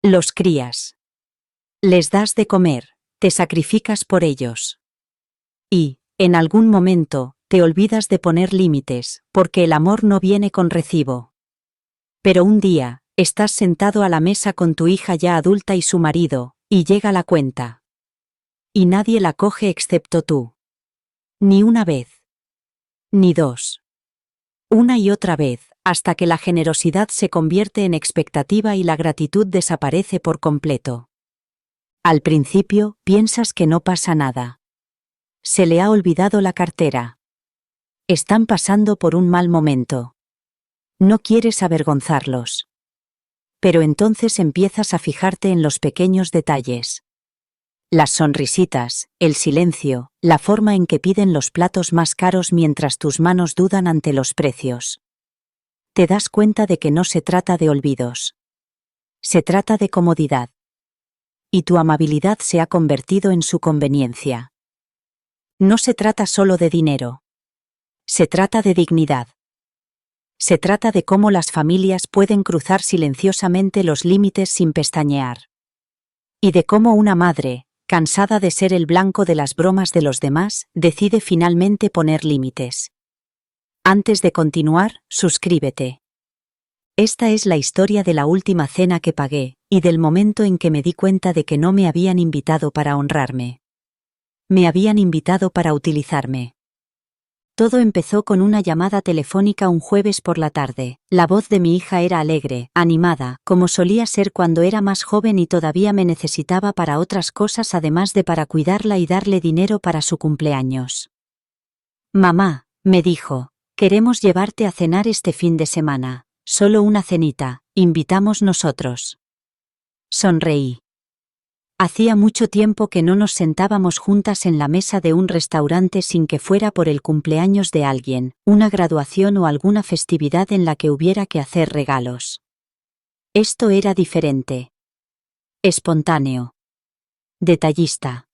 Los crías. Les das de comer, te sacrificas por ellos. Y, en algún momento, te olvidas de poner límites, porque el amor no viene con recibo. Pero un día, estás sentado a la mesa con tu hija ya adulta y su marido, y llega la cuenta. Y nadie la coge excepto tú. Ni una vez. Ni dos. Una y otra vez, hasta que la generosidad se convierte en expectativa y la gratitud desaparece por completo. Al principio, piensas que no pasa nada. Se le ha olvidado la cartera. Están pasando por un mal momento. No quieres avergonzarlos. Pero entonces empiezas a fijarte en los pequeños detalles. Las sonrisitas, el silencio, la forma en que piden los platos más caros mientras tus manos dudan ante los precios. Te das cuenta de que no se trata de olvidos. Se trata de comodidad. Y tu amabilidad se ha convertido en su conveniencia. No se trata solo de dinero. Se trata de dignidad. Se trata de cómo las familias pueden cruzar silenciosamente los límites sin pestañear. Y de cómo una madre, cansada de ser el blanco de las bromas de los demás, decide finalmente poner límites. Antes de continuar, suscríbete. Esta es la historia de la última cena que pagué, y del momento en que me di cuenta de que no me habían invitado para honrarme. Me habían invitado para utilizarme. Todo empezó con una llamada telefónica un jueves por la tarde. La voz de mi hija era alegre, animada, como solía ser cuando era más joven y todavía me necesitaba para otras cosas además de para cuidarla y darle dinero para su cumpleaños. Mamá, me dijo, queremos llevarte a cenar este fin de semana. Solo una cenita, invitamos nosotros. Sonreí. Hacía mucho tiempo que no nos sentábamos juntas en la mesa de un restaurante sin que fuera por el cumpleaños de alguien, una graduación o alguna festividad en la que hubiera que hacer regalos. Esto era diferente. Espontáneo. Detallista.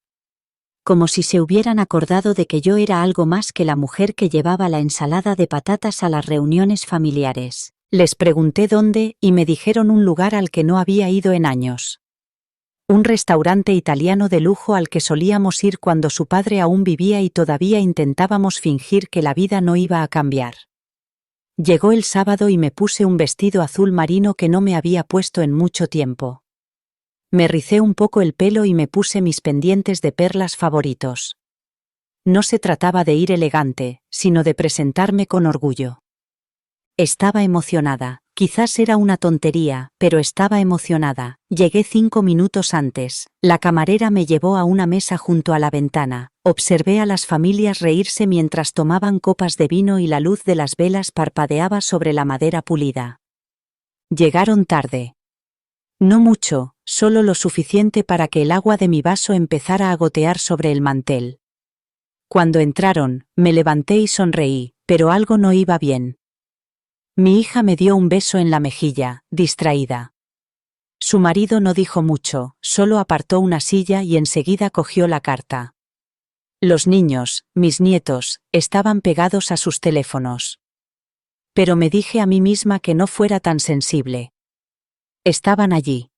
Como si se hubieran acordado de que yo era algo más que la mujer que llevaba la ensalada de patatas a las reuniones familiares. Les pregunté dónde y me dijeron un lugar al que no había ido en años. Un restaurante italiano de lujo al que solíamos ir cuando su padre aún vivía y todavía intentábamos fingir que la vida no iba a cambiar. Llegó el sábado y me puse un vestido azul marino que no me había puesto en mucho tiempo. Me ricé un poco el pelo y me puse mis pendientes de perlas favoritos. No se trataba de ir elegante, sino de presentarme con orgullo. Estaba emocionada. Quizás era una tontería, pero estaba emocionada. Llegué 5 minutos antes. La camarera me llevó a una mesa junto a la ventana. Observé a las familias reírse mientras tomaban copas de vino y la luz de las velas parpadeaba sobre la madera pulida. Llegaron tarde. No mucho, solo lo suficiente para que el agua de mi vaso empezara a gotear sobre el mantel. Cuando entraron, me levanté y sonreí, pero algo no iba bien. Mi hija me dio un beso en la mejilla, distraída. Su marido no dijo mucho, solo apartó una silla y enseguida cogió la carta. Los niños, mis nietos, estaban pegados a sus teléfonos. Pero me dije a mí misma que no fuera tan sensible. Estaban allí.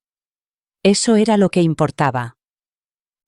Eso era lo que importaba.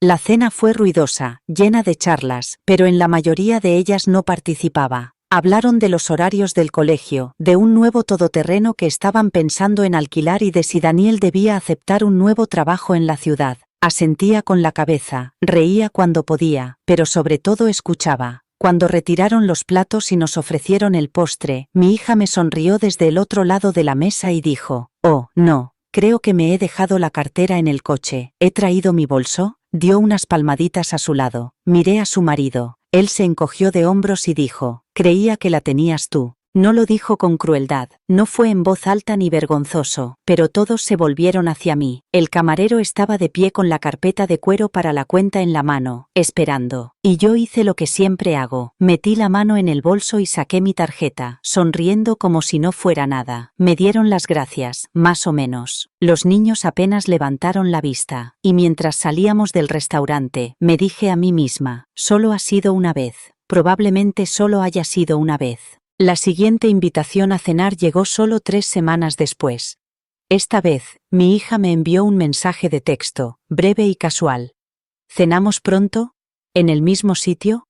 La cena fue ruidosa, llena de charlas, pero en la mayoría de ellas no participaba. Hablaron de los horarios del colegio, de un nuevo todoterreno que estaban pensando en alquilar y de si Daniel debía aceptar un nuevo trabajo en la ciudad. Asentía con la cabeza, reía cuando podía, pero sobre todo escuchaba. Cuando retiraron los platos y nos ofrecieron el postre, mi hija me sonrió desde el otro lado de la mesa y dijo, «Oh, no, creo que me he dejado la cartera en el coche. ¿He traído mi bolso?» Dio unas palmaditas a su lado. Miré a su marido. Él se encogió de hombros y dijo, «Creía que la tenías tú». No lo dijo con crueldad, no fue en voz alta ni vergonzoso, pero todos se volvieron hacia mí. El camarero estaba de pie con la carpeta de cuero para la cuenta en la mano, esperando. Y yo hice lo que siempre hago, metí la mano en el bolso y saqué mi tarjeta, sonriendo como si no fuera nada. Me dieron las gracias, más o menos. Los niños apenas levantaron la vista, y mientras salíamos del restaurante, me dije a mí misma, solo ha sido una vez, probablemente solo haya sido una vez. La siguiente invitación a cenar llegó solo 3 semanas después. Esta vez, mi hija me envió un mensaje de texto, breve y casual. ¿Cenamos pronto? ¿En el mismo sitio?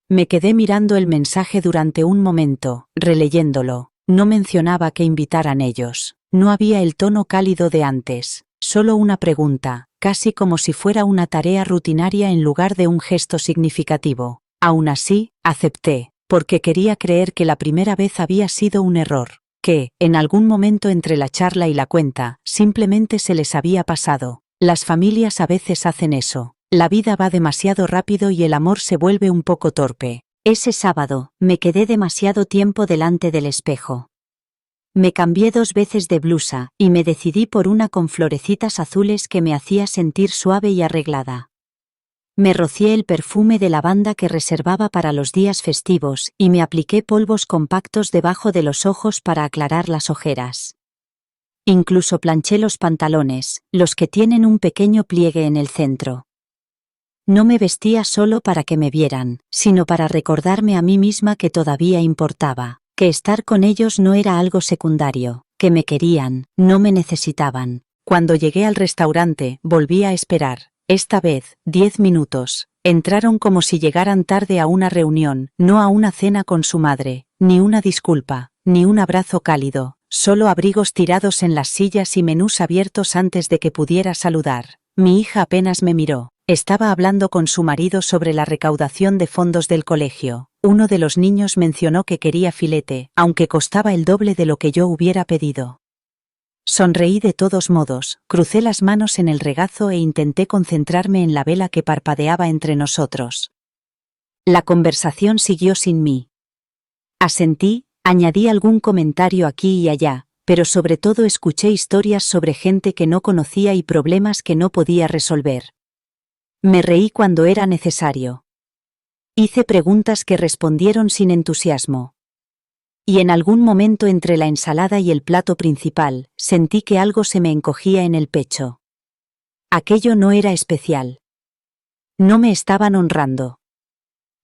Me quedé mirando el mensaje durante un momento, releyéndolo. No mencionaba que invitaran ellos. No había el tono cálido de antes, solo una pregunta, casi como si fuera una tarea rutinaria en lugar de un gesto significativo. Aún así, acepté, porque quería creer que la primera vez había sido un error, que, en algún momento entre la charla y la cuenta, simplemente se les había pasado. Las familias a veces hacen eso. La vida va demasiado rápido y el amor se vuelve un poco torpe. Ese sábado, me quedé demasiado tiempo delante del espejo. Me cambié 2 veces de blusa, y me decidí por una con florecitas azules que me hacía sentir suave y arreglada. Me rocié el perfume de lavanda que reservaba para los días festivos, y me apliqué polvos compactos debajo de los ojos para aclarar las ojeras. Incluso planché los pantalones, los que tienen un pequeño pliegue en el centro. No me vestía solo para que me vieran, sino para recordarme a mí misma que todavía importaba, que estar con ellos no era algo secundario, que me querían, no me necesitaban. Cuando llegué al restaurante, volví a esperar. Esta vez, 10 minutos. Entraron como si llegaran tarde a una reunión, no a una cena con su madre, ni una disculpa, ni un abrazo cálido, solo abrigos tirados en las sillas y menús abiertos antes de que pudiera saludar. Mi hija apenas me miró. Estaba hablando con su marido sobre la recaudación de fondos del colegio. Uno de los niños mencionó que quería filete, aunque costaba el doble de lo que yo hubiera pedido. Sonreí de todos modos, crucé las manos en el regazo e intenté concentrarme en la vela que parpadeaba entre nosotros. La conversación siguió sin mí. Asentí, añadí algún comentario aquí y allá, pero sobre todo escuché historias sobre gente que no conocía y problemas que no podía resolver. Me reí cuando era necesario. Hice preguntas que respondieron sin entusiasmo. Y en algún momento entre la ensalada y el plato principal, sentí que algo se me encogía en el pecho. Aquello no era especial. No me estaban honrando.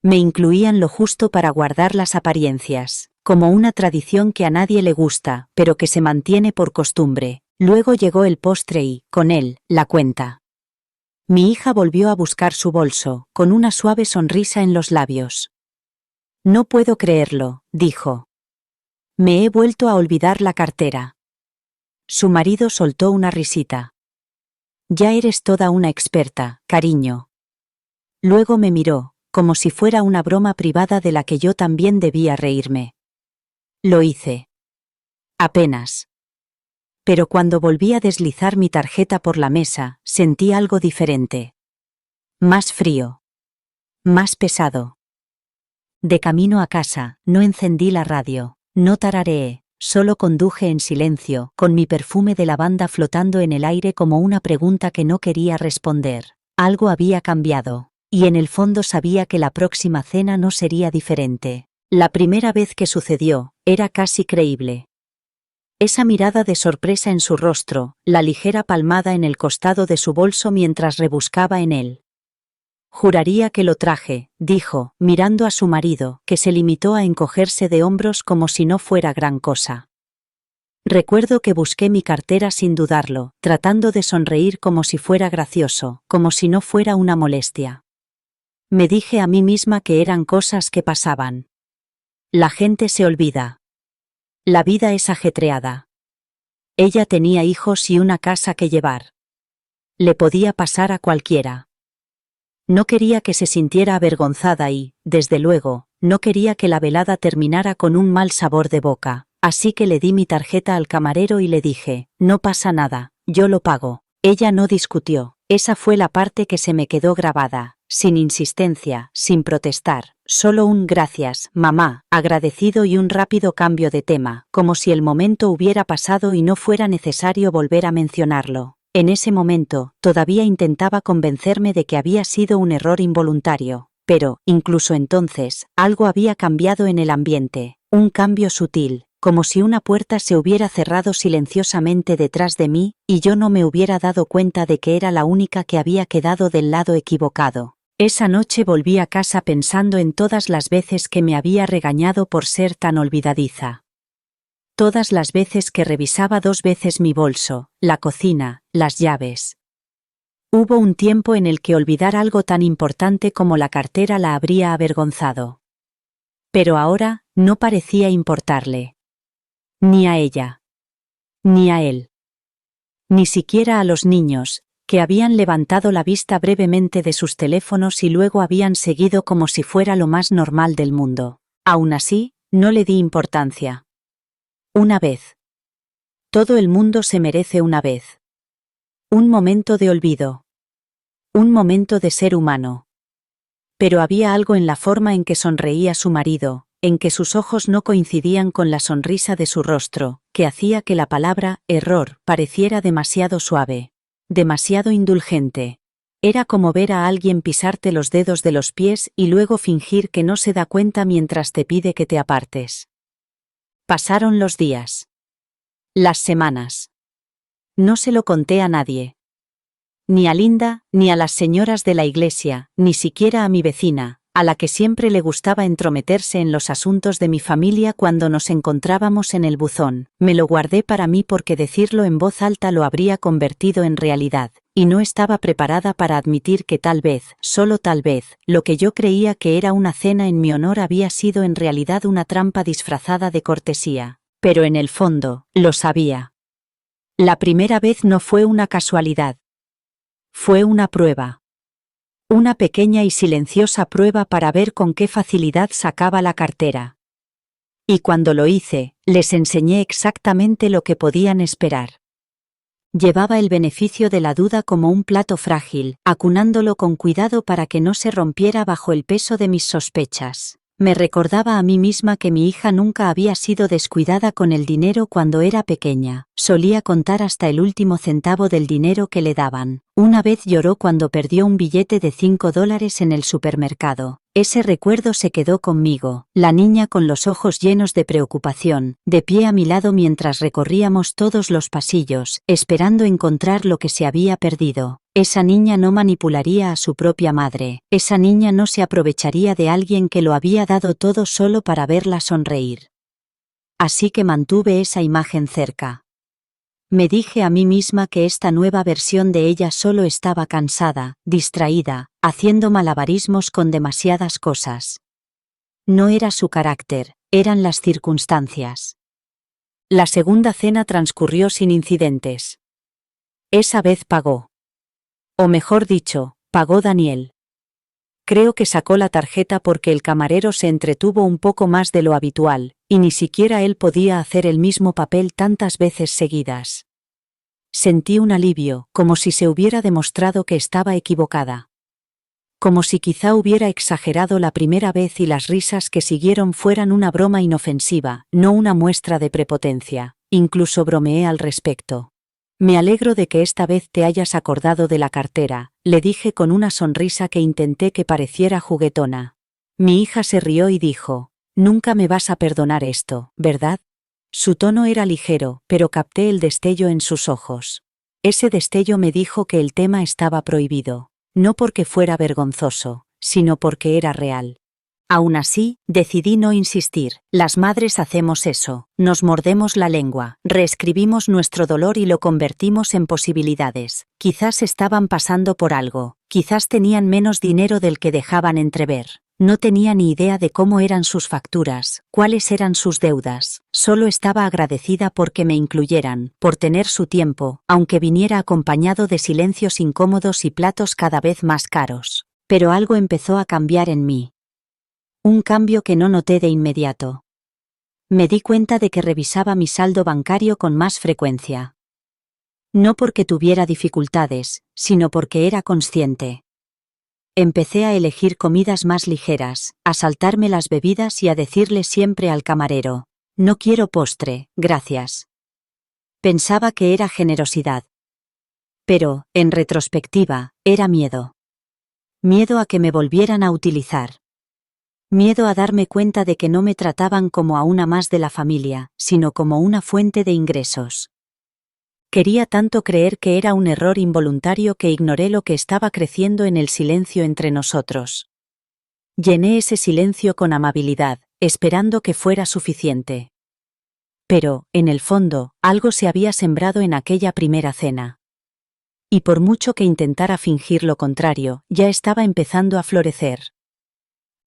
Me incluían lo justo para guardar las apariencias, como una tradición que a nadie le gusta, pero que se mantiene por costumbre. Luego llegó el postre y, con él, la cuenta. Mi hija volvió a buscar su bolso, con una suave sonrisa en los labios. No puedo creerlo, dijo. Me he vuelto a olvidar la cartera. Su marido soltó una risita. Ya eres toda una experta, cariño. Luego me miró, como si fuera una broma privada de la que yo también debía reírme. Lo hice. Apenas. Pero cuando volví a deslizar mi tarjeta por la mesa, sentí algo diferente. Más frío. Más pesado. De camino a casa, no encendí la radio, no tarareé, solo conduje en silencio, con mi perfume de lavanda flotando en el aire como una pregunta que no quería responder. Algo había cambiado, y en el fondo sabía que la próxima cena no sería diferente. La primera vez que sucedió, era casi creíble. Esa mirada de sorpresa en su rostro, la ligera palmada en el costado de su bolso mientras rebuscaba en él. Juraría que lo traje, dijo, mirando a su marido, que se limitó a encogerse de hombros como si no fuera gran cosa. Recuerdo que busqué mi cartera sin dudarlo, tratando de sonreír como si fuera gracioso, como si no fuera una molestia. Me dije a mí misma que eran cosas que pasaban. La gente se olvida. La vida es ajetreada. Ella tenía hijos y una casa que llevar. Le podía pasar a cualquiera. No quería que se sintiera avergonzada y, desde luego, no quería que la velada terminara con un mal sabor de boca, así que le di mi tarjeta al camarero y le dije, no pasa nada, yo lo pago. Ella no discutió, esa fue la parte que se me quedó grabada, sin insistencia, sin protestar, solo un gracias, mamá, agradecido y un rápido cambio de tema, como si el momento hubiera pasado y no fuera necesario volver a mencionarlo. En ese momento, todavía intentaba convencerme de que había sido un error involuntario, pero, incluso entonces, algo había cambiado en el ambiente, un cambio sutil, como si una puerta se hubiera cerrado silenciosamente detrás de mí, y yo no me hubiera dado cuenta de que era la única que había quedado del lado equivocado. Esa noche volví a casa pensando en todas las veces que me había regañado por ser tan olvidadiza. todas las veces que revisaba 2 veces mi bolso, la cocina, las llaves. Hubo un tiempo en el que olvidar algo tan importante como la cartera la habría avergonzado. Pero ahora, no parecía importarle. Ni a ella. Ni a él. Ni siquiera a los niños, que habían levantado la vista brevemente de sus teléfonos y luego habían seguido como si fuera lo más normal del mundo. Aún así, no le di importancia. Una vez. Todo el mundo se merece una vez. Un momento de olvido. Un momento de ser humano. Pero había algo en la forma en que sonreía su marido, en que sus ojos no coincidían con la sonrisa de su rostro, que hacía que la palabra error pareciera demasiado suave, demasiado indulgente. Era como ver a alguien pisarte los dedos de los pies y luego fingir que no se da cuenta mientras te pide que te apartes. Pasaron los días. Las semanas. No se lo conté a nadie. Ni a Linda, ni a las señoras de la iglesia, ni siquiera a mi vecina, a la que siempre le gustaba entrometerse en los asuntos de mi familia cuando nos encontrábamos en el buzón. Me lo guardé para mí porque decirlo en voz alta lo habría convertido en realidad, y no estaba preparada para admitir que tal vez, solo tal vez, lo que yo creía que era una cena en mi honor había sido en realidad una trampa disfrazada de cortesía. Pero en el fondo, lo sabía. La primera vez no fue una casualidad. Fue una prueba. Una pequeña y silenciosa prueba para ver con qué facilidad sacaba la cartera. Y cuando lo hice, les enseñé exactamente lo que podían esperar. Llevaba el beneficio de la duda como un plato frágil, acunándolo con cuidado para que no se rompiera bajo el peso de mis sospechas. Me recordaba a mí misma que mi hija nunca había sido descuidada con el dinero cuando era pequeña. Solía contar hasta el último centavo del dinero que le daban. Una vez lloró cuando perdió un billete de $5 en el supermercado. Ese recuerdo se quedó conmigo. La niña con los ojos llenos de preocupación, de pie a mi lado mientras recorríamos todos los pasillos, esperando encontrar lo que se había perdido. Esa niña no manipularía a su propia madre. Esa niña no se aprovecharía de alguien que lo había dado todo solo para verla sonreír. Así que mantuve esa imagen cerca. Me dije a mí misma que esta nueva versión de ella solo estaba cansada, distraída, haciendo malabarismos con demasiadas cosas. No era su carácter, eran las circunstancias. La segunda cena transcurrió sin incidentes. Esa vez pagó. O mejor dicho, pagó Daniel. Creo que sacó la tarjeta porque el camarero se entretuvo un poco más de lo habitual, y ni siquiera él podía hacer el mismo papel tantas veces seguidas. Sentí un alivio, como si se hubiera demostrado que estaba equivocada. Como si quizá hubiera exagerado la primera vez y las risas que siguieron fueran una broma inofensiva, no una muestra de prepotencia. Incluso bromeé al respecto. Me alegro de que esta vez te hayas acordado de la cartera, le dije con una sonrisa que intenté que pareciera juguetona. Mi hija se rió y dijo, nunca me vas a perdonar esto, ¿verdad? Su tono era ligero, pero capté el destello en sus ojos. Ese destello me dijo que el tema estaba prohibido, no porque fuera vergonzoso, sino porque era real. Aún así, decidí no insistir. Las madres hacemos eso, nos mordemos la lengua, reescribimos nuestro dolor y lo convertimos en posibilidades. Quizás estaban pasando por algo, quizás tenían menos dinero del que dejaban entrever. No tenía ni idea de cómo eran sus facturas, cuáles eran sus deudas. Solo estaba agradecida porque me incluyeran, por tener su tiempo, aunque viniera acompañado de silencios incómodos y platos cada vez más caros. Pero algo empezó a cambiar en mí. Un cambio que no noté de inmediato. Me di cuenta de que revisaba mi saldo bancario con más frecuencia. No porque tuviera dificultades, sino porque era consciente. Empecé a elegir comidas más ligeras, a saltarme las bebidas y a decirle siempre al camarero, no quiero postre, gracias. Pensaba que era generosidad. Pero, en retrospectiva, era miedo. Miedo a que me volvieran a utilizar. Miedo a darme cuenta de que no me trataban como a una más de la familia, sino como una fuente de ingresos. Quería tanto creer que era un error involuntario que ignoré lo que estaba creciendo en el silencio entre nosotros. Llené ese silencio con amabilidad, esperando que fuera suficiente. pero, en el fondo, algo se había sembrado en aquella primera cena. Y por mucho que intentara fingir lo contrario, ya estaba empezando a florecer.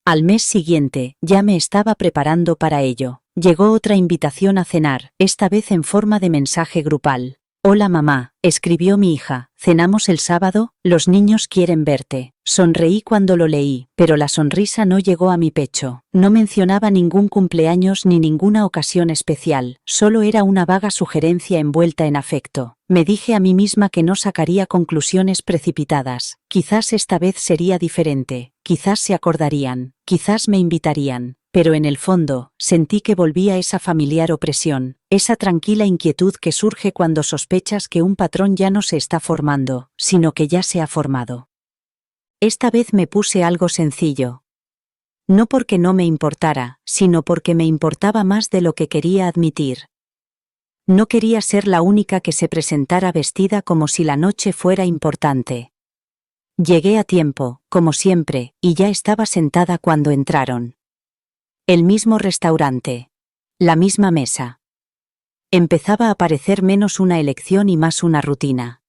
Al mes siguiente, ya me estaba preparando para ello. Llegó otra invitación a cenar, esta vez en forma de mensaje grupal. «Hola mamá», escribió mi hija, «¿cenamos el sábado? Los niños quieren verte». Sonreí cuando lo leí, pero la sonrisa no llegó a mi pecho. No mencionaba ningún cumpleaños ni ninguna ocasión especial, solo era una vaga sugerencia envuelta en afecto. Me dije a mí misma que no sacaría conclusiones precipitadas. Quizás esta vez sería diferente, quizás se acordarían, quizás me invitarían. Pero en el fondo, sentí que volvía esa familiar opresión, esa tranquila inquietud que surge cuando sospechas que un patrón ya no se está formando, sino que ya se ha formado. Esta vez me puse algo sencillo. No porque no me importara, sino porque me importaba más de lo que quería admitir. No quería ser la única que se presentara vestida como si la noche fuera importante. Llegué a tiempo, como siempre, y ya estaba sentada cuando entraron. El mismo restaurante. La misma mesa. Empezaba a parecer menos una elección y más una rutina.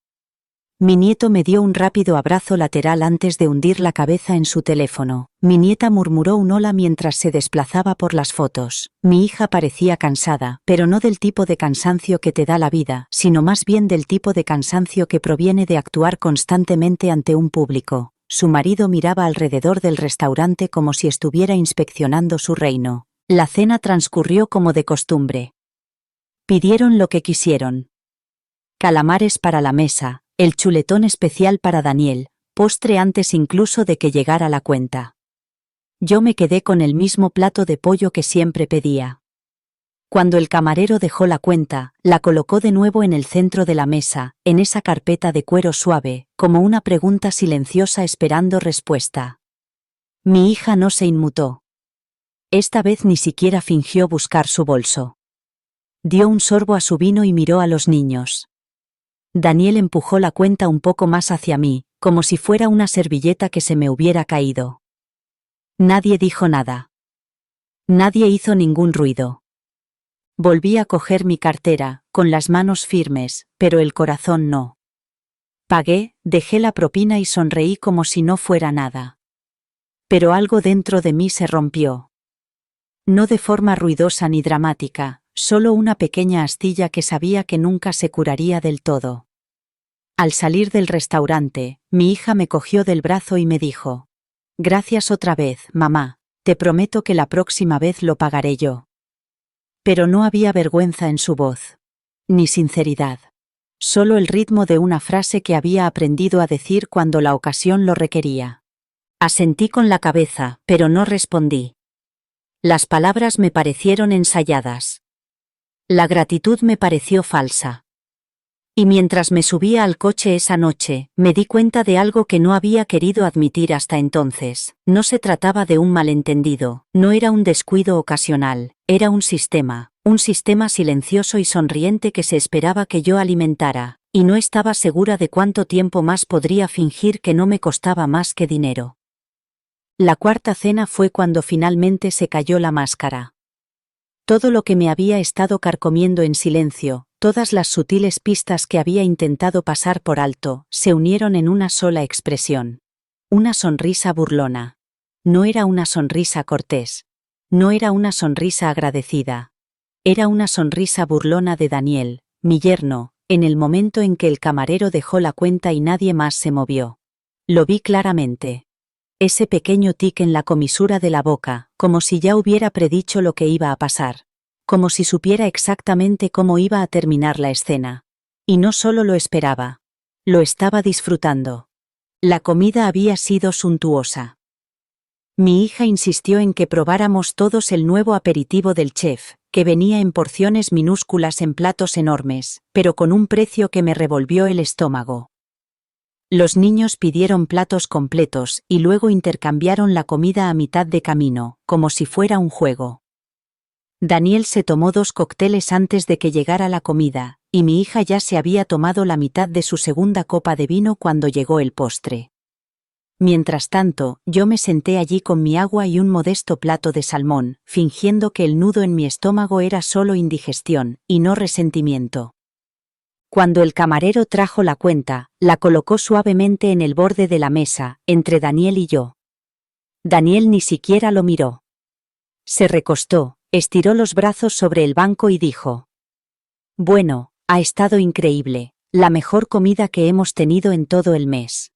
Mi nieto me dio un rápido abrazo lateral antes de hundir la cabeza en su teléfono. Mi nieta murmuró un hola mientras se desplazaba por las fotos. Mi hija parecía cansada, pero no del tipo de cansancio que te da la vida, sino más bien del tipo de cansancio que proviene de actuar constantemente ante un público. Su marido miraba alrededor del restaurante como si estuviera inspeccionando su reino. La cena transcurrió como de costumbre. Pidieron lo que quisieron. Calamares para la mesa, el chuletón especial para Daniel, postre antes incluso de que llegara la cuenta. Yo me quedé con el mismo plato de pollo que siempre pedía. Cuando el camarero dejó la cuenta, la colocó de nuevo en el centro de la mesa, en esa carpeta de cuero suave, como una pregunta silenciosa esperando respuesta. Mi hija no se inmutó. Esta vez ni siquiera fingió buscar su bolso. Dio un sorbo a su vino y miró a los niños. Daniel empujó la cuenta un poco más hacia mí, como si fuera una servilleta que se me hubiera caído. Nadie dijo nada. Nadie hizo ningún ruido. Volví a coger mi cartera, con las manos firmes, pero el corazón no. Pagué, dejé la propina y sonreí como si no fuera nada. Pero algo dentro de mí se rompió. No de forma ruidosa ni dramática, solo una pequeña astilla que sabía que nunca se curaría del todo. Al salir del restaurante, mi hija me cogió del brazo y me dijo: «Gracias otra vez, mamá, te prometo que la próxima vez lo pagaré yo». Pero no había vergüenza en su voz. Ni sinceridad. Solo el ritmo de una frase que había aprendido a decir cuando la ocasión lo requería. Asentí con la cabeza, pero no respondí. Las palabras me parecieron ensayadas. La gratitud me pareció falsa. Y mientras me subía al coche esa noche, me di cuenta de algo que no había querido admitir hasta entonces. No se trataba de un malentendido, no era un descuido ocasional, era un sistema silencioso y sonriente que se esperaba que yo alimentara, y no estaba segura de cuánto tiempo más podría fingir que no me costaba más que dinero. La cuarta cena fue cuando finalmente se cayó la máscara. Todo lo que me había estado carcomiendo en silencio, todas las sutiles pistas que había intentado pasar por alto, se unieron en una sola expresión. Una sonrisa burlona. No era una sonrisa cortés. No era una sonrisa agradecida. Era una sonrisa burlona de Daniel, mi yerno, en el momento en que el camarero dejó la cuenta y nadie más se movió. Lo vi claramente. Ese pequeño tic en la comisura de la boca, como si ya hubiera predicho lo que iba a pasar. Como si supiera exactamente cómo iba a terminar la escena. Y no solo lo esperaba. Lo estaba disfrutando. La comida había sido suntuosa. Mi hija insistió en que probáramos todos el nuevo aperitivo del chef, que venía en porciones minúsculas en platos enormes, pero con un precio que me revolvió el estómago. Los niños pidieron platos completos y luego intercambiaron la comida a mitad de camino, como si fuera un juego. Daniel se tomó 2 cócteles antes de que llegara la comida, y mi hija ya se había tomado la mitad de su segunda copa de vino cuando llegó el postre. Mientras tanto, yo me senté allí con mi agua y un modesto plato de salmón, fingiendo que el nudo en mi estómago era solo indigestión, y no resentimiento. Cuando el camarero trajo la cuenta, la colocó suavemente en el borde de la mesa, entre Daniel y yo. Daniel ni siquiera lo miró. Se recostó, estiró los brazos sobre el banco y dijo: «Bueno, ha estado increíble, la mejor comida que hemos tenido en todo el mes».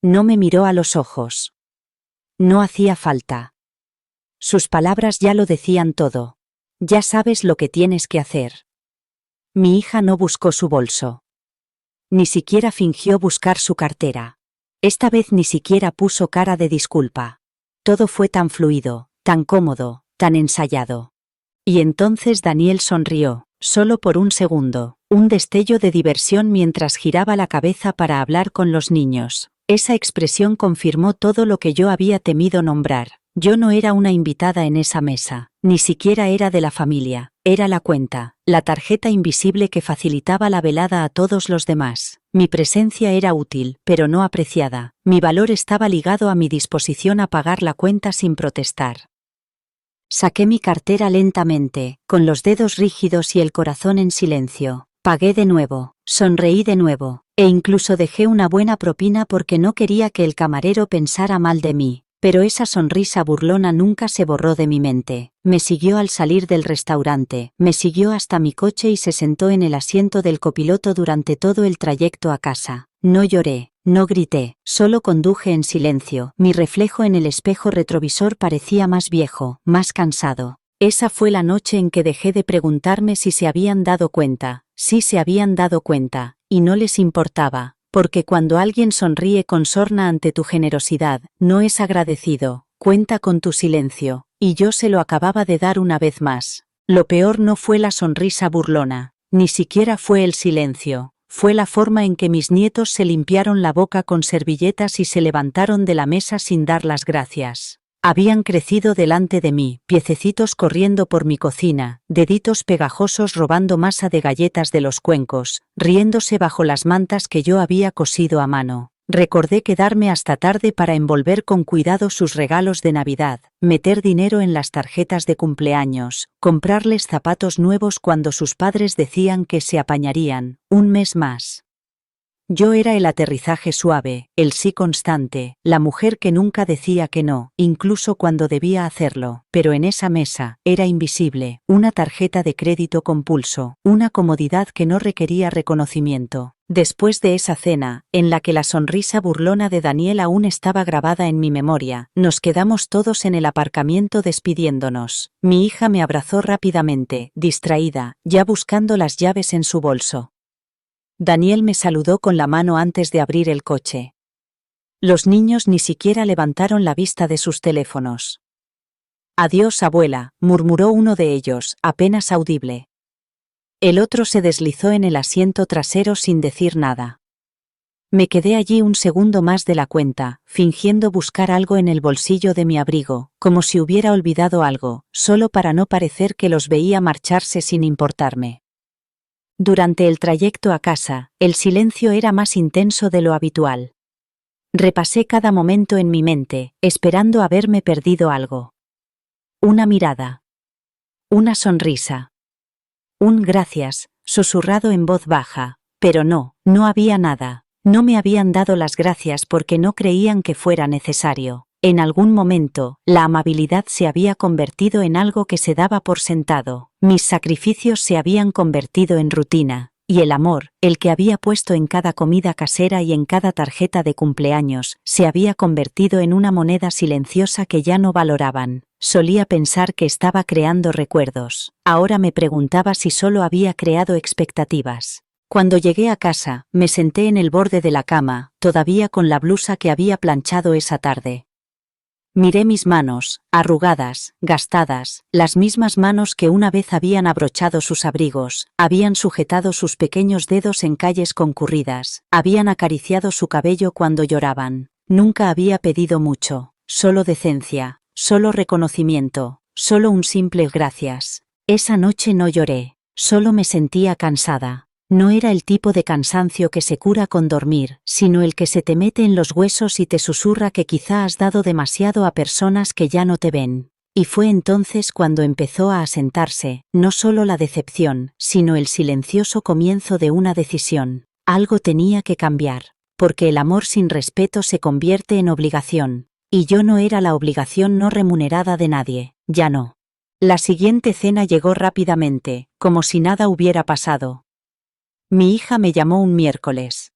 No me miró a los ojos. No hacía falta. Sus palabras ya lo decían todo. Ya sabes lo que tienes que hacer. Mi hija no buscó su bolso. Ni siquiera fingió buscar su cartera. Esta vez ni siquiera puso cara de disculpa. Todo fue tan fluido, tan cómodo, tan ensayado. Y entonces Daniel sonrió, solo por un segundo, un destello de diversión mientras giraba la cabeza para hablar con los niños. Esa expresión confirmó todo lo que yo había temido nombrar. Yo no era una invitada en esa mesa, ni siquiera era de la familia, era la cuenta, la tarjeta invisible que facilitaba la velada a todos los demás. Mi presencia era útil, pero no apreciada. Mi valor estaba ligado a mi disposición a pagar la cuenta sin protestar. Saqué mi cartera lentamente, con los dedos rígidos y el corazón en silencio. Pagué de nuevo, sonreí de nuevo, e incluso dejé una buena propina porque no quería que el camarero pensara mal de mí. Pero esa sonrisa burlona nunca se borró de mi mente. Me siguió al salir del restaurante, me siguió hasta mi coche y se sentó en el asiento del copiloto durante todo el trayecto a casa. No lloré, no grité, solo conduje en silencio. Mi reflejo en el espejo retrovisor parecía más viejo, más cansado. Esa fue la noche en que dejé de preguntarme si se habían dado cuenta. Sí se habían dado cuenta, y no les importaba. Porque cuando alguien sonríe con sorna ante tu generosidad, no es agradecido, cuenta con tu silencio, y yo se lo acababa de dar una vez más. Lo peor no fue la sonrisa burlona, ni siquiera fue el silencio, fue la forma en que mis nietos se limpiaron la boca con servilletas y se levantaron de la mesa sin dar las gracias. Habían crecido delante de mí, piececitos corriendo por mi cocina, deditos pegajosos robando masa de galletas de los cuencos, riéndose bajo las mantas que yo había cosido a mano. Recordé quedarme hasta tarde para envolver con cuidado sus regalos de Navidad, meter dinero en las tarjetas de cumpleaños, comprarles zapatos nuevos cuando sus padres decían que se apañarían, un mes más. Yo era el aterrizaje suave, el sí constante, la mujer que nunca decía que no, incluso cuando debía hacerlo. Pero en esa mesa, era invisible, una tarjeta de crédito con pulso, una comodidad que no requería reconocimiento. Después de esa cena, en la que la sonrisa burlona de Daniel aún estaba grabada en mi memoria, nos quedamos todos en el aparcamiento despidiéndonos. Mi hija me abrazó rápidamente, distraída, ya buscando las llaves en su bolso. Daniel me saludó con la mano antes de abrir el coche. Los niños ni siquiera levantaron la vista de sus teléfonos. «Adiós, abuela», murmuró uno de ellos, apenas audible. El otro se deslizó en el asiento trasero sin decir nada. Me quedé allí un segundo más de la cuenta, fingiendo buscar algo en el bolsillo de mi abrigo, como si hubiera olvidado algo, solo para no parecer que los veía marcharse sin importarme. Durante el trayecto a casa, el silencio era más intenso de lo habitual. Repasé cada momento en mi mente, esperando haberme perdido algo. Una mirada. Una sonrisa. Un gracias, susurrado en voz baja, pero no había nada. No me habían dado las gracias porque no creían que fuera necesario. En algún momento, la amabilidad se había convertido en algo que se daba por sentado. Mis sacrificios se habían convertido en rutina, y el amor, el que había puesto en cada comida casera y en cada tarjeta de cumpleaños, se había convertido en una moneda silenciosa que ya no valoraban. Solía pensar que estaba creando recuerdos. Ahora me preguntaba si solo había creado expectativas. Cuando llegué a casa, me senté en el borde de la cama, todavía con la blusa que había planchado esa tarde. Miré mis manos, arrugadas, gastadas, las mismas manos que una vez habían abrochado sus abrigos, habían sujetado sus pequeños dedos en calles concurridas, habían acariciado su cabello cuando lloraban. Nunca había pedido mucho, solo decencia, solo reconocimiento, solo un simple gracias. Esa noche no lloré, solo me sentía cansada. No era el tipo de cansancio que se cura con dormir, sino el que se te mete en los huesos y te susurra que quizá has dado demasiado a personas que ya no te ven. Y fue entonces cuando empezó a asentarse, no solo la decepción, sino el silencioso comienzo de una decisión. Algo tenía que cambiar, porque el amor sin respeto se convierte en obligación, y yo no era la obligación no remunerada de nadie, ya no. La siguiente cena llegó rápidamente, como si nada hubiera pasado. Mi hija me llamó un miércoles.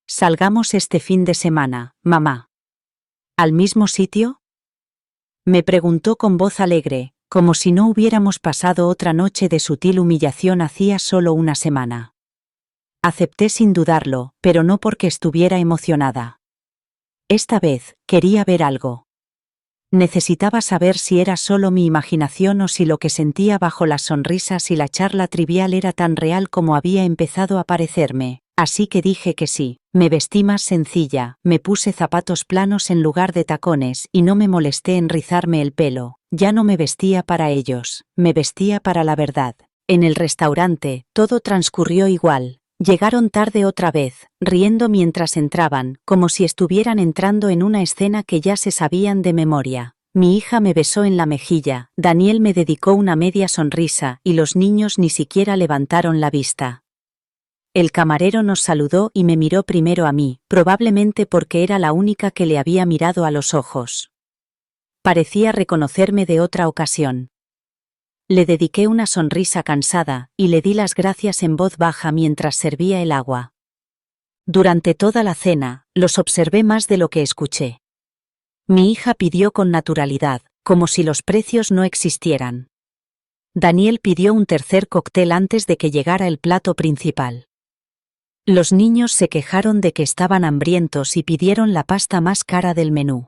Salgamos este fin de semana, mamá. ¿Al mismo sitio? Me preguntó con voz alegre, como si no hubiéramos pasado otra noche de sutil humillación hacía solo una semana. Acepté sin dudarlo, pero no porque estuviera emocionada. Esta vez, quería ver algo. Necesitaba saber si era solo mi imaginación o si lo que sentía bajo las sonrisas y la charla trivial era tan real como había empezado a parecerme, así que dije que sí. Me vestí más sencilla, me puse zapatos planos en lugar de tacones y no me molesté en rizarme el pelo. Ya no me vestía para ellos, me vestía para la verdad. En el restaurante, todo transcurrió igual. Llegaron tarde otra vez, riendo mientras entraban, como si estuvieran entrando en una escena que ya se sabían de memoria. Mi hija me besó en la mejilla, Daniel me dedicó una media sonrisa y los niños ni siquiera levantaron la vista. El camarero nos saludó y me miró primero a mí, probablemente porque era la única que le había mirado a los ojos. Parecía reconocerme de otra ocasión. Le dediqué una sonrisa cansada, y le di las gracias en voz baja mientras servía el agua. Durante toda la cena, los observé más de lo que escuché. Mi hija pidió con naturalidad, como si los precios no existieran. Daniel pidió un tercer cóctel antes de que llegara el plato principal. Los niños se quejaron de que estaban hambrientos y pidieron la pasta más cara del menú.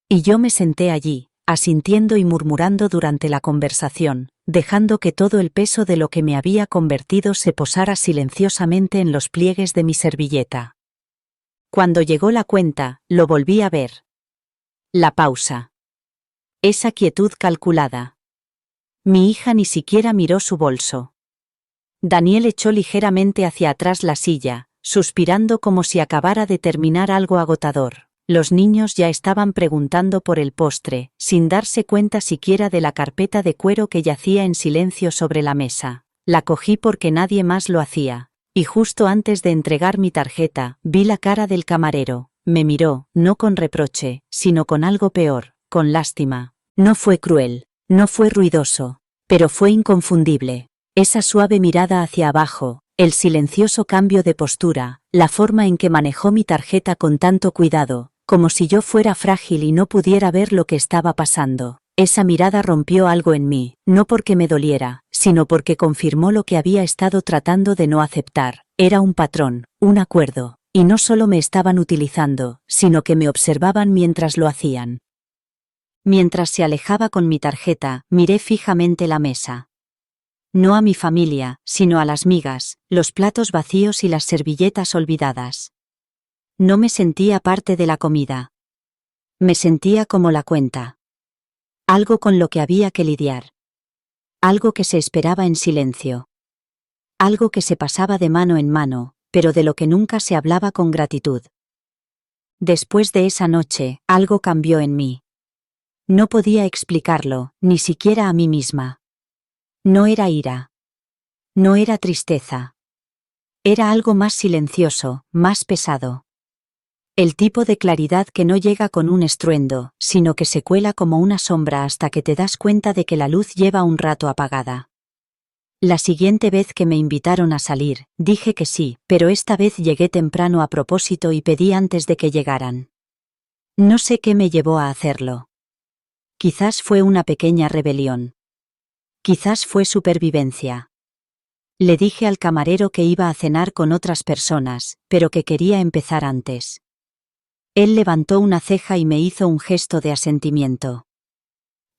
Y yo me senté allí, asintiendo y murmurando durante la conversación, dejando que todo el peso de lo que me había convertido se posara silenciosamente en los pliegues de mi servilleta. Cuando llegó la cuenta, lo volví a ver. La pausa. Esa quietud calculada. Mi hija ni siquiera miró su bolso. Daniel echó ligeramente hacia atrás la silla, suspirando como si acabara de terminar algo agotador. Los niños ya estaban preguntando por el postre, sin darse cuenta siquiera de la carpeta de cuero que yacía en silencio sobre la mesa. La cogí porque nadie más lo hacía, y justo antes de entregar mi tarjeta, vi la cara del camarero. Me miró, no con reproche, sino con algo peor, con lástima. No fue cruel, no fue ruidoso, pero fue inconfundible. Esa suave mirada hacia abajo, el silencioso cambio de postura, la forma en que manejó mi tarjeta con tanto cuidado, como si yo fuera frágil y no pudiera ver lo que estaba pasando. Esa mirada rompió algo en mí, no porque me doliera, sino porque confirmó lo que había estado tratando de no aceptar. Era un patrón, un acuerdo, y no solo me estaban utilizando, sino que me observaban mientras lo hacían. Mientras se alejaba con mi tarjeta, miré fijamente la mesa. No a mi familia, sino a las migas, los platos vacíos y las servilletas olvidadas. No me sentía parte de la comida. Me sentía como la cuenta. Algo con lo que había que lidiar. Algo que se esperaba en silencio. Algo que se pasaba de mano en mano, pero de lo que nunca se hablaba con gratitud. Después de esa noche, algo cambió en mí. No podía explicarlo, ni siquiera a mí misma. No era ira. No era tristeza. Era algo más silencioso, más pesado. El tipo de claridad que no llega con un estruendo, sino que se cuela como una sombra hasta que te das cuenta de que la luz lleva un rato apagada. La siguiente vez que me invitaron a salir, dije que sí, pero esta vez llegué temprano a propósito y pedí antes de que llegaran. No sé qué me llevó a hacerlo. Quizás fue una pequeña rebelión. Quizás fue supervivencia. Le dije al camarero que iba a cenar con otras personas, pero que quería empezar antes. Él levantó una ceja y me hizo un gesto de asentimiento.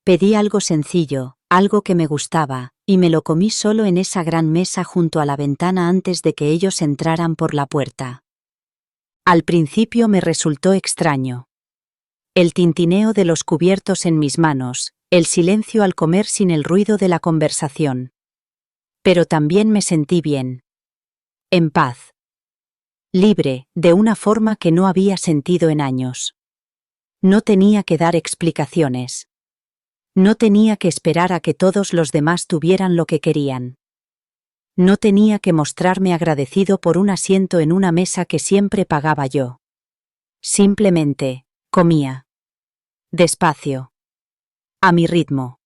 Pedí algo sencillo, algo que me gustaba, y me lo comí solo en esa gran mesa junto a la ventana antes de que ellos entraran por la puerta. Al principio me resultó extraño. El tintineo de los cubiertos en mis manos, el silencio al comer sin el ruido de la conversación. Pero también me sentí bien. En paz. Libre, de una forma que no había sentido en años. No tenía que dar explicaciones. No tenía que esperar a que todos los demás tuvieran lo que querían. No tenía que mostrarme agradecido por un asiento en una mesa que siempre pagaba yo. Simplemente, comía. Despacio. A mi ritmo.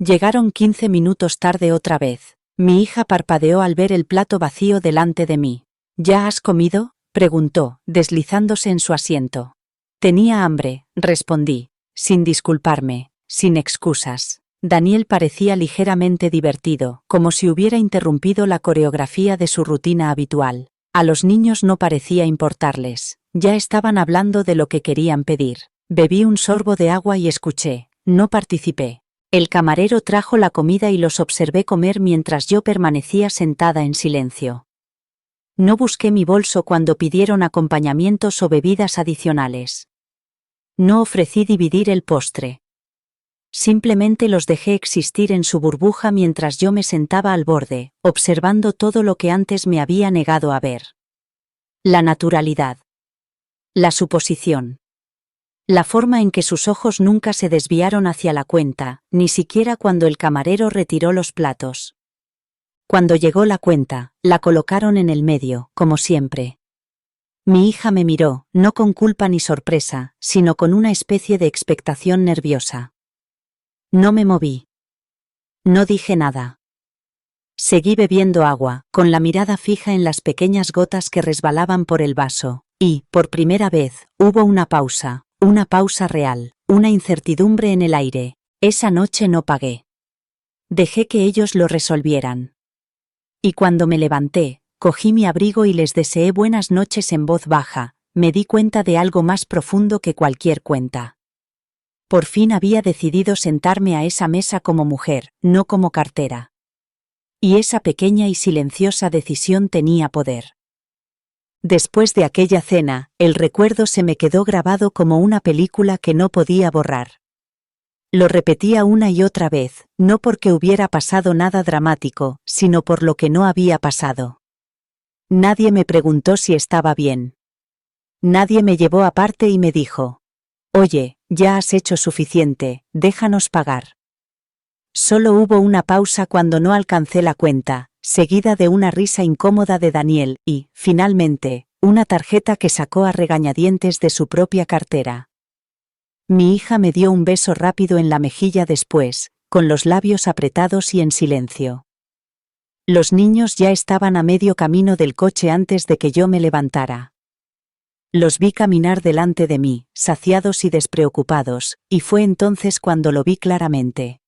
Llegaron 15 minutos tarde otra vez. Mi hija parpadeó al ver el plato vacío delante de mí. ¿Ya has comido?, preguntó, deslizándose en su asiento. Tenía hambre, respondí, sin disculparme, sin excusas. Daniel parecía ligeramente divertido, como si hubiera interrumpido la coreografía de su rutina habitual. A los niños no parecía importarles. Ya estaban hablando de lo que querían pedir. Bebí un sorbo de agua y escuché. No participé. El camarero trajo la comida y los observé comer mientras yo permanecía sentada en silencio. No busqué mi bolso cuando pidieron acompañamientos o bebidas adicionales. No ofrecí dividir el postre. Simplemente los dejé existir en su burbuja mientras yo me sentaba al borde, observando todo lo que antes me había negado a ver. La naturalidad. La suposición. La forma en que sus ojos nunca se desviaron hacia la cuenta, ni siquiera cuando el camarero retiró los platos. Cuando llegó la cuenta, la colocaron en el medio, como siempre. Mi hija me miró, no con culpa ni sorpresa, sino con una especie de expectación nerviosa. No me moví. No dije nada. Seguí bebiendo agua, con la mirada fija en las pequeñas gotas que resbalaban por el vaso, y, por primera vez, hubo una pausa real, una incertidumbre en el aire. Esa noche no pagué. Dejé que ellos lo resolvieran. Y cuando me levanté, cogí mi abrigo y les deseé buenas noches en voz baja, me di cuenta de algo más profundo que cualquier cuenta. Por fin había decidido sentarme a esa mesa como mujer, no como cartera. Y esa pequeña y silenciosa decisión tenía poder. Después de aquella cena, el recuerdo se me quedó grabado como una película que no podía borrar. Lo repetía una y otra vez, no porque hubiera pasado nada dramático, sino por lo que no había pasado. Nadie me preguntó si estaba bien. Nadie me llevó aparte y me dijo: «Oye, ya has hecho suficiente, déjanos pagar». Solo hubo una pausa cuando no alcancé la cuenta, seguida de una risa incómoda de Daniel y, finalmente, una tarjeta que sacó a regañadientes de su propia cartera. Mi hija me dio un beso rápido en la mejilla después, con los labios apretados y en silencio. Los niños ya estaban a medio camino del coche antes de que yo me levantara. Los vi caminar delante de mí, saciados y despreocupados, y fue entonces cuando lo vi claramente.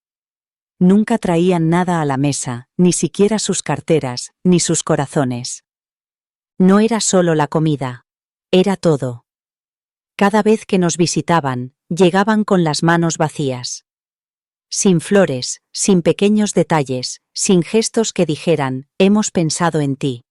Nunca traían nada a la mesa, ni siquiera sus carteras, ni sus corazones. No era solo la comida. Era todo. Cada vez que nos visitaban, llegaban con las manos vacías. Sin flores, sin pequeños detalles, sin gestos que dijeran: «Hemos pensado en ti».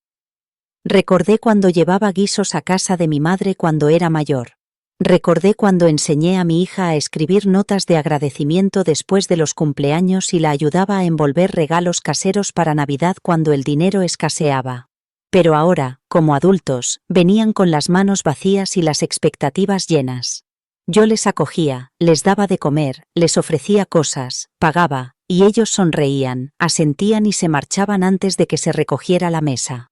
Recordé cuando llevaba guisos a casa de mi madre cuando era mayor. Recordé cuando enseñé a mi hija a escribir notas de agradecimiento después de los cumpleaños y la ayudaba a envolver regalos caseros para Navidad cuando el dinero escaseaba. Pero ahora, como adultos, venían con las manos vacías y las expectativas llenas. Yo les acogía, les daba de comer, les ofrecía cosas, pagaba, y ellos sonreían, asentían y se marchaban antes de que se recogiera la mesa.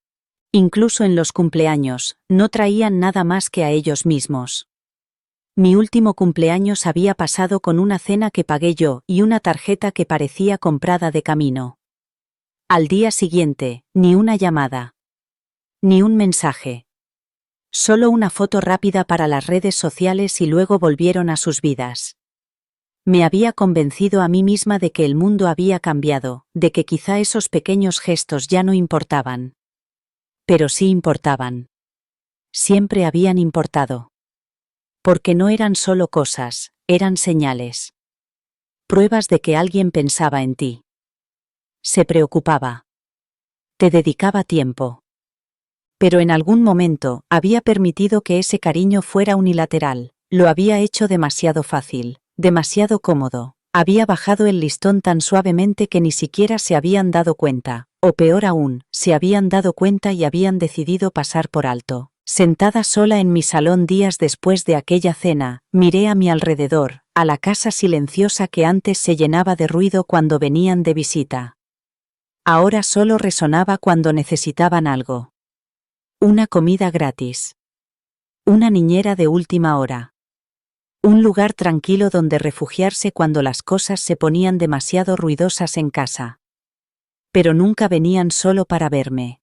Incluso en los cumpleaños, no traían nada más que a ellos mismos. Mi último cumpleaños había pasado con una cena que pagué yo y una tarjeta que parecía comprada de camino. Al día siguiente, ni una llamada. Ni un mensaje. Solo una foto rápida para las redes sociales y luego volvieron a sus vidas. Me había convencido a mí misma de que el mundo había cambiado, de que quizá esos pequeños gestos ya no importaban. Pero sí importaban. Siempre habían importado. Porque no eran solo cosas, eran señales. Pruebas de que alguien pensaba en ti. Se preocupaba. Te dedicaba tiempo. Pero en algún momento había permitido que ese cariño fuera unilateral, lo había hecho demasiado fácil, demasiado cómodo, había bajado el listón tan suavemente que ni siquiera se habían dado cuenta. O peor aún, se habían dado cuenta y habían decidido pasar por alto. Sentada sola en mi salón días después de aquella cena, miré a mi alrededor, a la casa silenciosa que antes se llenaba de ruido cuando venían de visita. Ahora solo resonaba cuando necesitaban algo. Una comida gratis. Una niñera de última hora. Un lugar tranquilo donde refugiarse cuando las cosas se ponían demasiado ruidosas en casa. Pero nunca venían solo para verme.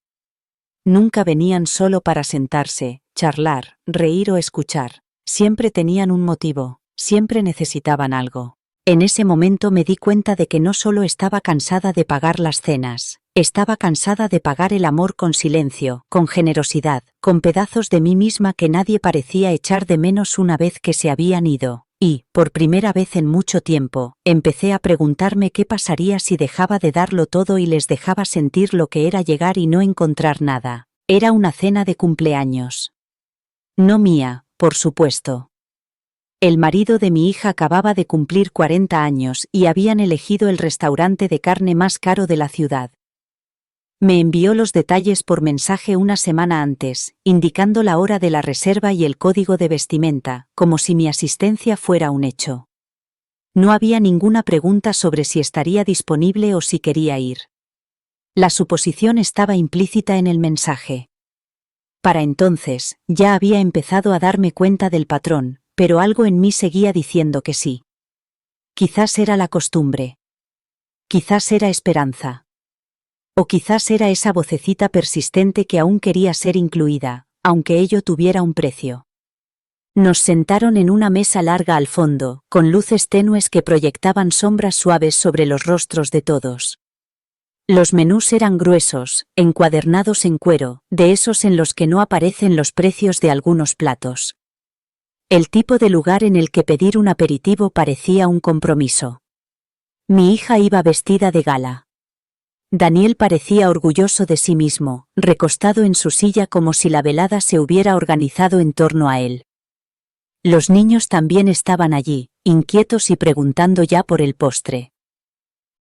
Nunca venían solo para sentarse, charlar, reír o escuchar. Siempre tenían un motivo, siempre necesitaban algo. En ese momento me di cuenta de que no solo estaba cansada de pagar las cenas, estaba cansada de pagar el amor con silencio, con generosidad, con pedazos de mí misma que nadie parecía echar de menos una vez que se habían ido. Y, por primera vez en mucho tiempo, empecé a preguntarme qué pasaría si dejaba de darlo todo y les dejaba sentir lo que era llegar y no encontrar nada. Era una cena de cumpleaños. No mía, por supuesto. El marido de mi hija acababa de cumplir 40 años y habían elegido el restaurante de carne más caro de la ciudad. Me envió los detalles por mensaje una semana antes, indicando la hora de la reserva y el código de vestimenta, como si mi asistencia fuera un hecho. No había ninguna pregunta sobre si estaría disponible o si quería ir. La suposición estaba implícita en el mensaje. Para entonces, ya había empezado a darme cuenta del patrón, pero algo en mí seguía diciendo que sí. Quizás era la costumbre. Quizás era esperanza. O quizás era esa vocecita persistente que aún quería ser incluida, aunque ello tuviera un precio. Nos sentaron en una mesa larga al fondo, con luces tenues que proyectaban sombras suaves sobre los rostros de todos. Los menús eran gruesos, encuadernados en cuero, de esos en los que no aparecen los precios de algunos platos. El tipo de lugar en el que pedir un aperitivo parecía un compromiso. Mi hija iba vestida de gala. Daniel parecía orgulloso de sí mismo, recostado en su silla como si la velada se hubiera organizado en torno a él. Los niños también estaban allí, inquietos y preguntando ya por el postre.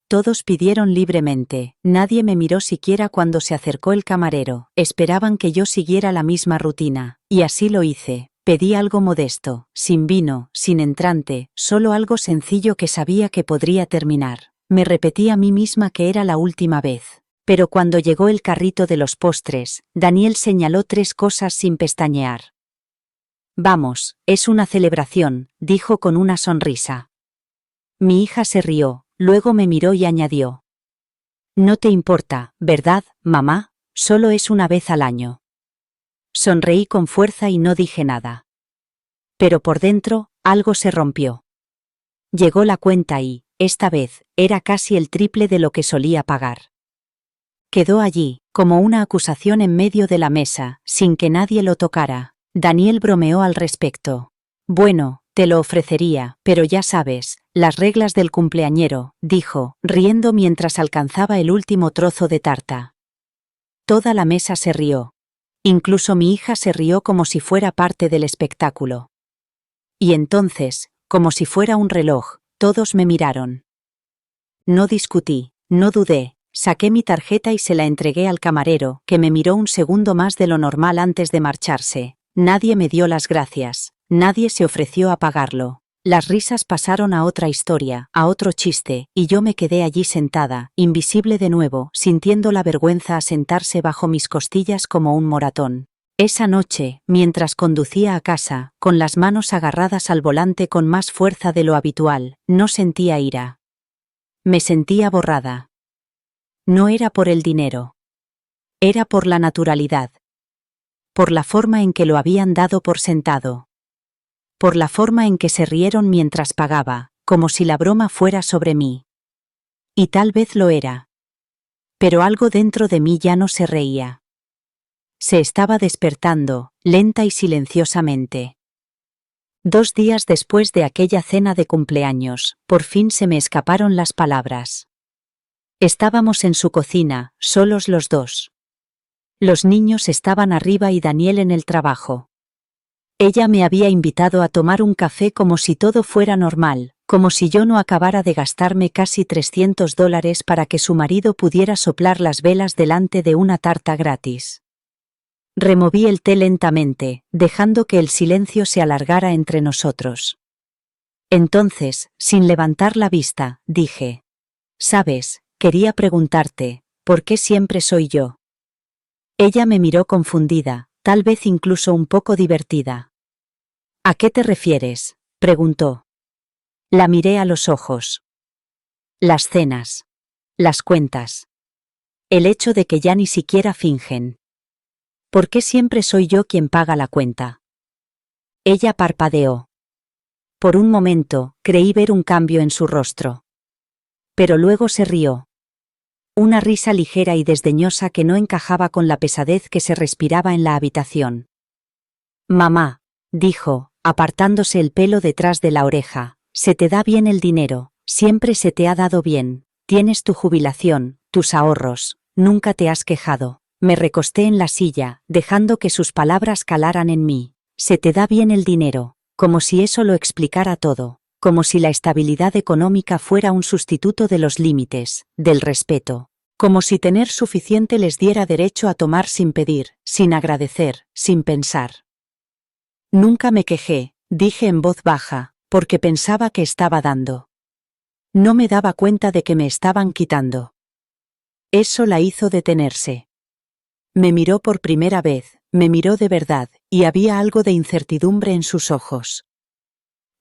Todos pidieron libremente, nadie me miró siquiera cuando se acercó el camarero, esperaban que yo siguiera la misma rutina, y así lo hice. Pedí algo modesto, sin vino, sin entrante, solo algo sencillo que sabía que podría terminar. Me repetí a mí misma que era la última vez. Pero cuando llegó el carrito de los postres, Daniel señaló 3 cosas sin pestañear. Vamos, es una celebración, dijo con una sonrisa. Mi hija se rió, luego me miró y añadió. No te importa, ¿verdad, mamá? Solo es una vez al año. Sonreí con fuerza y no dije nada. Pero por dentro, algo se rompió. Llegó la cuenta y, esta vez, era casi el triple de lo que solía pagar. Quedó allí, como una acusación en medio de la mesa, sin que nadie lo tocara. Daniel bromeó al respecto. Bueno, te lo ofrecería, pero ya sabes, las reglas del cumpleañero, dijo, riendo mientras alcanzaba el último trozo de tarta. Toda la mesa se rió. Incluso mi hija se rió como si fuera parte del espectáculo. Y entonces, como si fuera un reloj, todos me miraron. No discutí, no dudé, saqué mi tarjeta y se la entregué al camarero, que me miró un segundo más de lo normal antes de marcharse. Nadie me dio las gracias, nadie se ofreció a pagarlo. Las risas pasaron a otra historia, a otro chiste, y yo me quedé allí sentada, invisible de nuevo, sintiendo la vergüenza asentarse bajo mis costillas como un moratón. Esa noche, mientras conducía a casa, con las manos agarradas al volante con más fuerza de lo habitual, no sentía ira. Me sentía borrada. No era por el dinero. Era por la naturalidad. Por la forma en que lo habían dado por sentado. Por la forma en que se rieron mientras pagaba, como si la broma fuera sobre mí. Y tal vez lo era. Pero algo dentro de mí ya no se reía. Se estaba despertando, lenta y silenciosamente. 2 días después de aquella cena de cumpleaños, por fin se me escaparon las palabras. Estábamos en su cocina, solos los dos. Los niños estaban arriba y Daniel en el trabajo. Ella me había invitado a tomar un café como si todo fuera normal, como si yo no acabara de gastarme casi $300 para que su marido pudiera soplar las velas delante de una tarta gratis. Removí el té lentamente, dejando que el silencio se alargara entre nosotros. Entonces, sin levantar la vista, dije: «¿Sabes? Quería preguntarte, ¿por qué siempre soy yo?» Ella me miró confundida, tal vez incluso un poco divertida. «¿A qué te refieres?», preguntó. La miré a los ojos. Las cenas. Las cuentas. El hecho de que ya ni siquiera fingen. ¿Por qué siempre soy yo quien paga la cuenta? Ella parpadeó. Por un momento, creí ver un cambio en su rostro. Pero luego se rió. Una risa ligera y desdeñosa que no encajaba con la pesadez que se respiraba en la habitación. «Mamá», dijo, apartándose el pelo detrás de la oreja, «se te da bien el dinero, siempre se te ha dado bien, tienes tu jubilación, tus ahorros, nunca te has quejado». Me recosté en la silla, dejando que sus palabras calaran en mí. «Se te da bien el dinero», como si eso lo explicara todo, como si la estabilidad económica fuera un sustituto de los límites, del respeto, como si tener suficiente les diera derecho a tomar sin pedir, sin agradecer, sin pensar. «Nunca me quejé», dije en voz baja, porque pensaba que estaba dando. No me daba cuenta de que me estaban quitando. Eso la hizo detenerse. Me miró por primera vez, me miró de verdad, y había algo de incertidumbre en sus ojos.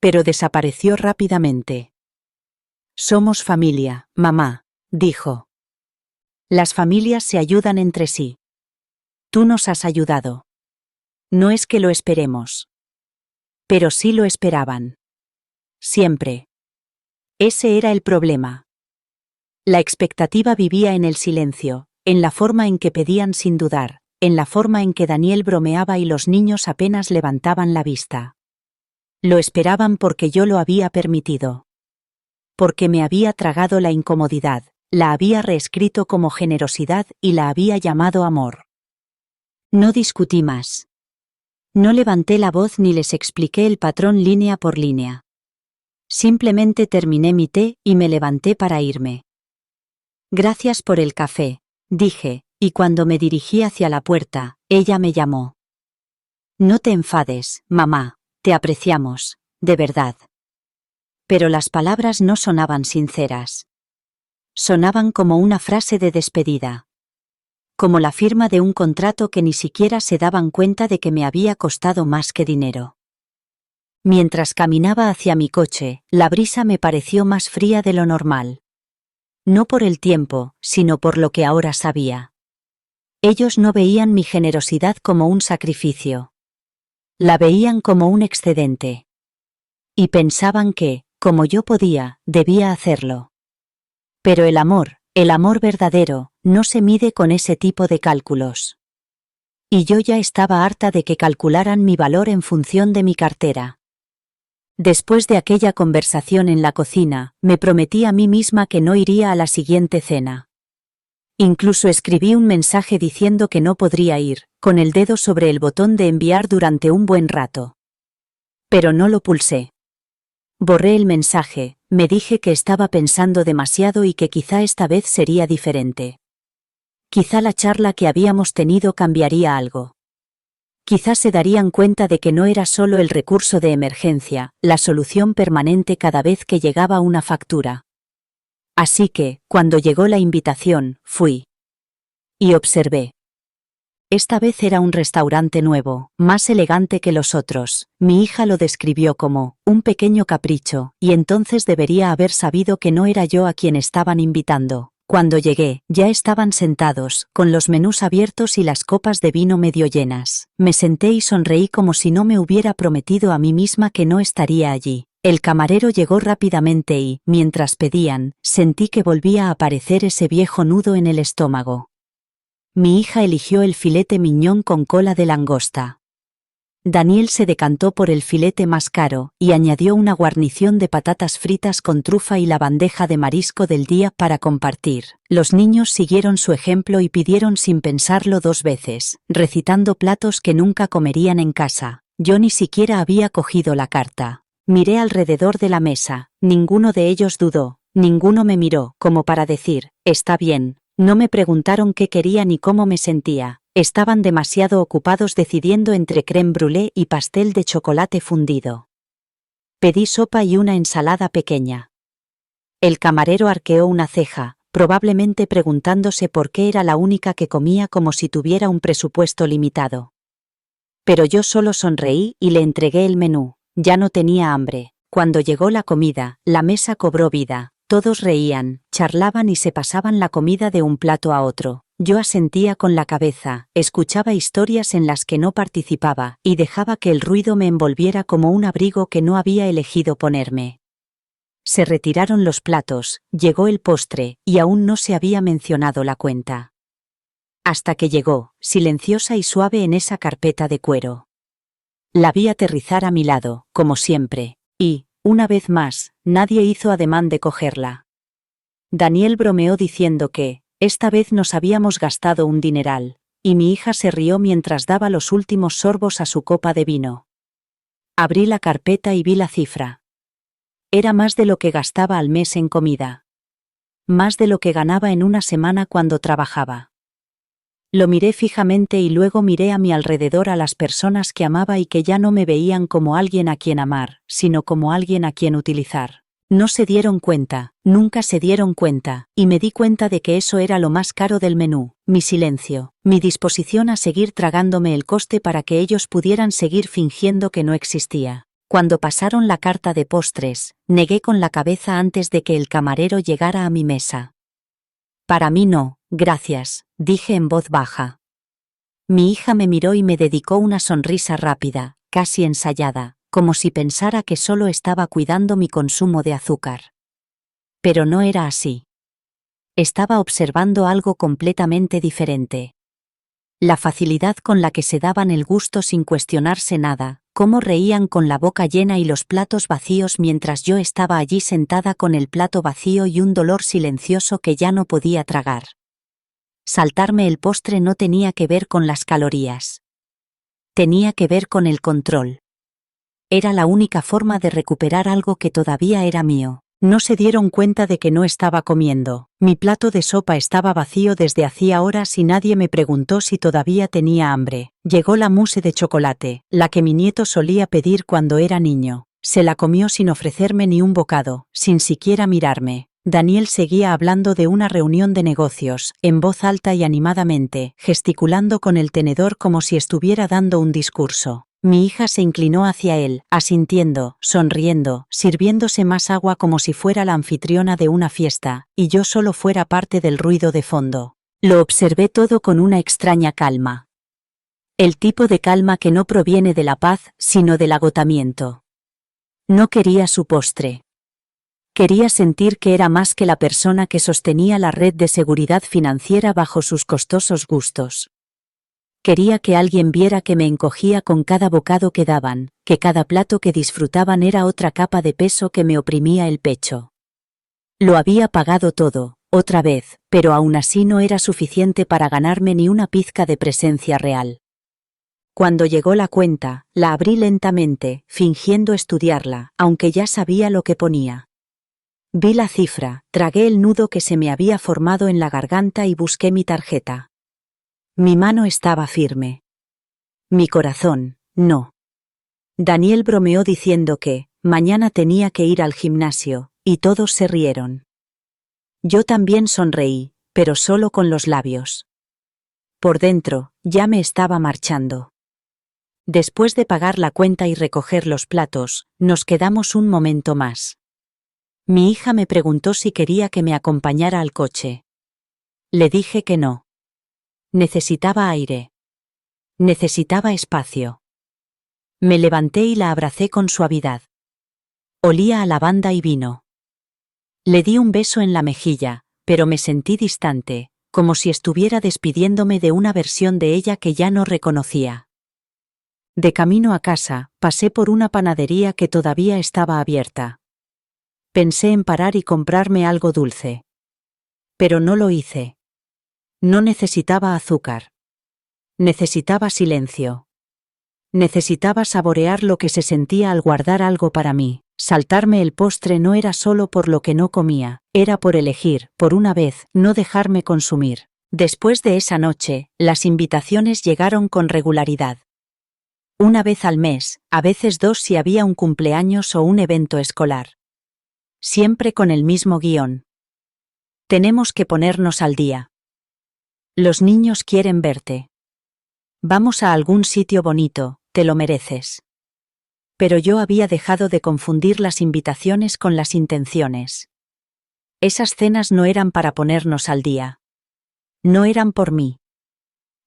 Pero desapareció rápidamente. «Somos familia, mamá», dijo. «Las familias se ayudan entre sí. Tú nos has ayudado. No es que lo esperemos. Pero sí lo esperaban. Siempre. Ese era el problema. La expectativa vivía en el silencio, en la forma en que pedían sin dudar, en la forma en que Daniel bromeaba y los niños apenas levantaban la vista. Lo esperaban porque yo lo había permitido. Porque me había tragado la incomodidad, la había reescrito como generosidad y la había llamado amor. No discutí más. No levanté la voz ni les expliqué el patrón línea por línea. Simplemente terminé mi té y me levanté para irme. «Gracias por el café», dije, y cuando me dirigí hacia la puerta, ella me llamó. «No te enfades, mamá, te apreciamos, de verdad». Pero las palabras no sonaban sinceras. Sonaban como una frase de despedida. Como la firma de un contrato que ni siquiera se daban cuenta de que me había costado más que dinero. Mientras caminaba hacia mi coche, la brisa me pareció más fría de lo normal. No por el tiempo, sino por lo que ahora sabía. Ellos no veían mi generosidad como un sacrificio. La veían como un excedente. Y pensaban que, como yo podía, debía hacerlo. Pero el amor verdadero, no se mide con ese tipo de cálculos. Y yo ya estaba harta de que calcularan mi valor en función de mi cartera. Después de aquella conversación en la cocina, me prometí a mí misma que no iría a la siguiente cena. Incluso escribí un mensaje diciendo que no podría ir, con el dedo sobre el botón de enviar durante un buen rato. Pero no lo pulsé. Borré el mensaje, me dije que estaba pensando demasiado y que quizá esta vez sería diferente. Quizá la charla que habíamos tenido cambiaría algo. Quizás se darían cuenta de que no era solo el recurso de emergencia, la solución permanente cada vez que llegaba una factura. Así que, cuando llegó la invitación, fui. Y observé. Esta vez era un restaurante nuevo, más elegante que los otros. Mi hija lo describió como un pequeño capricho, y entonces debería haber sabido que no era yo a quien estaban invitando. Cuando llegué, ya estaban sentados, con los menús abiertos y las copas de vino medio llenas. Me senté y sonreí como si no me hubiera prometido a mí misma que no estaría allí. El camarero llegó rápidamente y, mientras pedían, sentí que volvía a aparecer ese viejo nudo en el estómago. Mi hija eligió el filete miñón con cola de langosta. Daniel se decantó por el filete más caro y añadió una guarnición de patatas fritas con trufa y la bandeja de marisco del día para compartir. Los niños siguieron su ejemplo y pidieron sin pensarlo 2 veces, recitando platos que nunca comerían en casa. Yo ni siquiera había cogido la carta. Miré alrededor de la mesa, ninguno de ellos dudó, ninguno me miró, como para decir, está bien, no me preguntaron qué quería ni cómo me sentía, estaban demasiado ocupados decidiendo entre crème brûlée y pastel de chocolate fundido. Pedí sopa y una ensalada pequeña. El camarero arqueó una ceja, probablemente preguntándose por qué era la única que comía como si tuviera un presupuesto limitado. Pero yo solo sonreí y le entregué el menú. Ya no tenía hambre. Cuando llegó la comida, la mesa cobró vida. Todos reían, charlaban y se pasaban la comida de un plato a otro. Yo asentía con la cabeza, escuchaba historias en las que no participaba y dejaba que el ruido me envolviera como un abrigo que no había elegido ponerme. Se retiraron los platos, llegó el postre y aún no se había mencionado la cuenta. Hasta que llegó, silenciosa y suave en esa carpeta de cuero. La vi aterrizar a mi lado, como siempre, y, una vez más, nadie hizo ademán de cogerla. Daniel bromeó diciendo que, esta vez nos habíamos gastado un dineral, y mi hija se rió mientras daba los últimos sorbos a su copa de vino. Abrí la carpeta y vi la cifra. Era más de lo que gastaba al mes en comida. Más de lo que ganaba en una semana cuando trabajaba. Lo miré fijamente y luego miré a mi alrededor a las personas que amaba y que ya no me veían como alguien a quien amar, sino como alguien a quien utilizar. No se dieron cuenta, nunca se dieron cuenta, y me di cuenta de que eso era lo más caro del menú, mi silencio, mi disposición a seguir tragándome el coste para que ellos pudieran seguir fingiendo que no existía. Cuando pasaron la carta de postres, negué con la cabeza antes de que el camarero llegara a mi mesa. Para mí no, gracias, dije en voz baja. Mi hija me miró y me dedicó una sonrisa rápida, casi ensayada, como si pensara que solo estaba cuidando mi consumo de azúcar. Pero no era así. Estaba observando algo completamente diferente. La facilidad con la que se daban el gusto sin cuestionarse nada, cómo reían con la boca llena y los platos vacíos mientras yo estaba allí sentada con el plato vacío y un dolor silencioso que ya no podía tragar. Saltarme el postre no tenía que ver con las calorías. Tenía que ver con el control. Era la única forma de recuperar algo que todavía era mío. No se dieron cuenta de que no estaba comiendo. Mi plato de sopa estaba vacío desde hacía horas y nadie me preguntó si todavía tenía hambre. Llegó la mousse de chocolate, la que mi nieto solía pedir cuando era niño. Se la comió sin ofrecerme ni un bocado, sin siquiera mirarme. Daniel seguía hablando de una reunión de negocios, en voz alta y animadamente, gesticulando con el tenedor como si estuviera dando un discurso. Mi hija se inclinó hacia él, asintiendo, sonriendo, sirviéndose más agua como si fuera la anfitriona de una fiesta, y yo solo fuera parte del ruido de fondo. Lo observé todo con una extraña calma. El tipo de calma que no proviene de la paz, sino del agotamiento. No quería su postre. Quería sentir que era más que la persona que sostenía la red de seguridad financiera bajo sus costosos gustos. Quería que alguien viera que me encogía con cada bocado que daban, que cada plato que disfrutaban era otra capa de peso que me oprimía el pecho. Lo había pagado todo, otra vez, pero aún así no era suficiente para ganarme ni una pizca de presencia real. Cuando llegó la cuenta, la abrí lentamente, fingiendo estudiarla, aunque ya sabía lo que ponía. Vi la cifra, tragué el nudo que se me había formado en la garganta y busqué mi tarjeta. Mi mano estaba firme. Mi corazón, no. Daniel bromeó diciendo que, mañana tenía que ir al gimnasio, y todos se rieron. Yo también sonreí, pero solo con los labios. Por dentro, ya me estaba marchando. Después de pagar la cuenta y recoger los platos, nos quedamos un momento más. Mi hija me preguntó si quería que me acompañara al coche. Le dije que no. Necesitaba aire. Necesitaba espacio. Me levanté y la abracé con suavidad. Olía a lavanda y vino. Le di un beso en la mejilla, pero me sentí distante, como si estuviera despidiéndome de una versión de ella que ya no reconocía. De camino a casa, pasé por una panadería que todavía estaba abierta. Pensé en parar y comprarme algo dulce. Pero no lo hice. No necesitaba azúcar. Necesitaba silencio. Necesitaba saborear lo que se sentía al guardar algo para mí. Saltarme el postre no era solo por lo que no comía, era por elegir, por una vez, no dejarme consumir. Después de esa noche, las invitaciones llegaron con regularidad. Una vez al mes, a veces dos si había un cumpleaños o un evento escolar. Siempre con el mismo guión. Tenemos que ponernos al día. Los niños quieren verte. Vamos a algún sitio bonito, te lo mereces. Pero yo había dejado de confundir las invitaciones con las intenciones. Esas cenas no eran para ponernos al día. No eran por mí.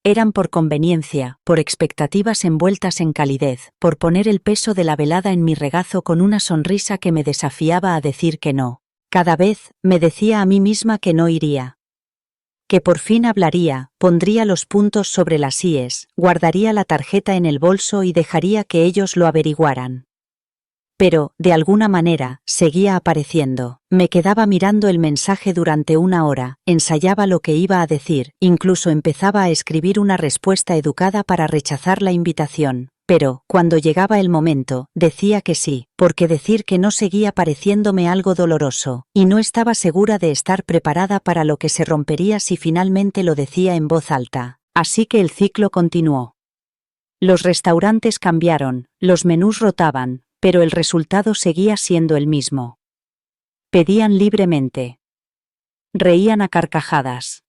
Eran por conveniencia, por expectativas envueltas en calidez, por poner el peso de la velada en mi regazo con una sonrisa que me desafiaba a decir que no. Cada vez, me decía a mí misma que no iría. Que por fin hablaría, pondría los puntos sobre las íes, guardaría la tarjeta en el bolso y dejaría que ellos lo averiguaran. Pero, de alguna manera, seguía apareciendo. Me quedaba mirando el mensaje durante una hora, ensayaba lo que iba a decir, incluso empezaba a escribir una respuesta educada para rechazar la invitación. Pero, cuando llegaba el momento, decía que sí, porque decir que no seguía pareciéndome algo doloroso, y no estaba segura de estar preparada para lo que se rompería si finalmente lo decía en voz alta. Así que el ciclo continuó. Los restaurantes cambiaron, los menús rotaban, pero el resultado seguía siendo el mismo. Pedían libremente. Reían a carcajadas.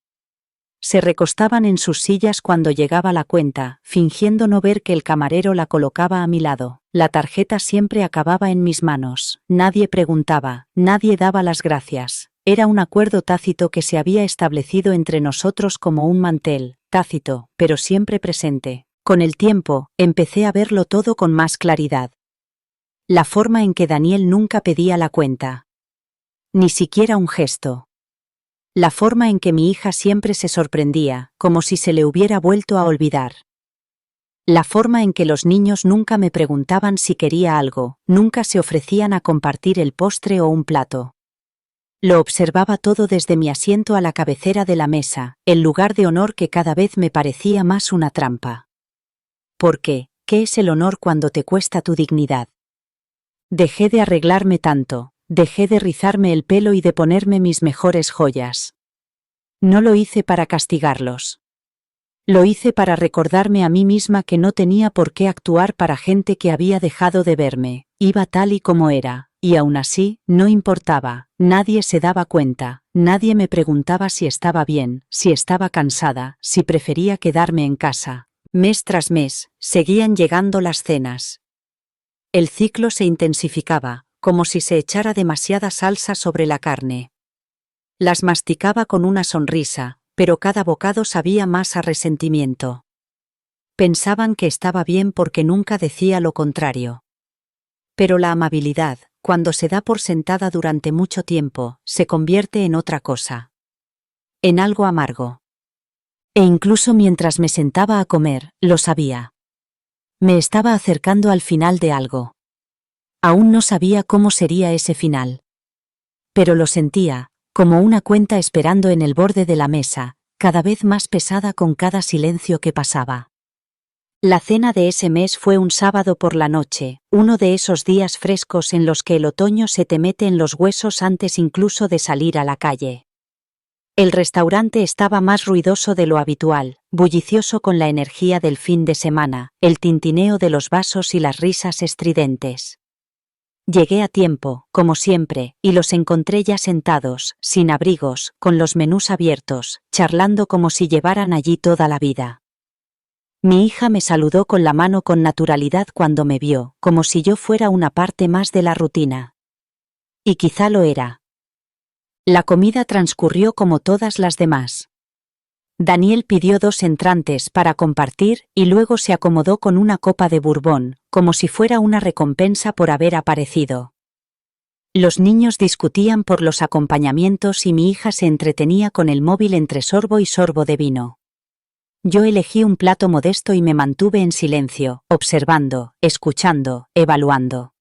Se recostaban en sus sillas cuando llegaba la cuenta, fingiendo no ver que el camarero la colocaba a mi lado. La tarjeta siempre acababa en mis manos. Nadie preguntaba, nadie daba las gracias. Era un acuerdo tácito que se había establecido entre nosotros como un mantel, tácito, pero siempre presente. Con el tiempo, empecé a verlo todo con más claridad. La forma en que Daniel nunca pedía la cuenta. Ni siquiera un gesto. La forma en que mi hija siempre se sorprendía, como si se le hubiera vuelto a olvidar. La forma en que los niños nunca me preguntaban si quería algo, nunca se ofrecían a compartir el postre o un plato. Lo observaba todo desde mi asiento a la cabecera de la mesa, el lugar de honor que cada vez me parecía más una trampa. Porque, ¿qué es el honor cuando te cuesta tu dignidad? Dejé de arreglarme tanto, dejé de rizarme el pelo y de ponerme mis mejores joyas. No lo hice para castigarlos. Lo hice para recordarme a mí misma que no tenía por qué actuar para gente que había dejado de verme, iba tal y como era, y aún así, no importaba, nadie se daba cuenta, nadie me preguntaba si estaba bien, si estaba cansada, si prefería quedarme en casa. Mes tras mes, seguían llegando las cenas. El ciclo se intensificaba, como si se echara demasiada salsa sobre la carne. Las masticaba con una sonrisa, pero cada bocado sabía más a resentimiento. Pensaban que estaba bien porque nunca decía lo contrario. Pero la amabilidad, cuando se da por sentada durante mucho tiempo, se convierte en otra cosa. En algo amargo. E incluso mientras me sentaba a comer, lo sabía. Me estaba acercando al final de algo. Aún no sabía cómo sería ese final. Pero lo sentía, como una cuenta esperando en el borde de la mesa, cada vez más pesada con cada silencio que pasaba. La cena de ese mes fue un sábado por la noche, uno de esos días frescos en los que el otoño se te mete en los huesos antes incluso de salir a la calle. El restaurante estaba más ruidoso de lo habitual, bullicioso con la energía del fin de semana, el tintineo de los vasos y las risas estridentes. Llegué a tiempo, como siempre, y los encontré ya sentados, sin abrigos, con los menús abiertos, charlando como si llevaran allí toda la vida. Mi hija me saludó con la mano con naturalidad cuando me vio, como si yo fuera una parte más de la rutina. Y quizá lo era. La comida transcurrió como todas las demás. Daniel pidió 2 entrantes para compartir y luego se acomodó con una copa de Bourbon, como si fuera una recompensa por haber aparecido. Los niños discutían por los acompañamientos y mi hija se entretenía con el móvil entre sorbo y sorbo de vino. Yo elegí un plato modesto y me mantuve en silencio, observando, escuchando, evaluando.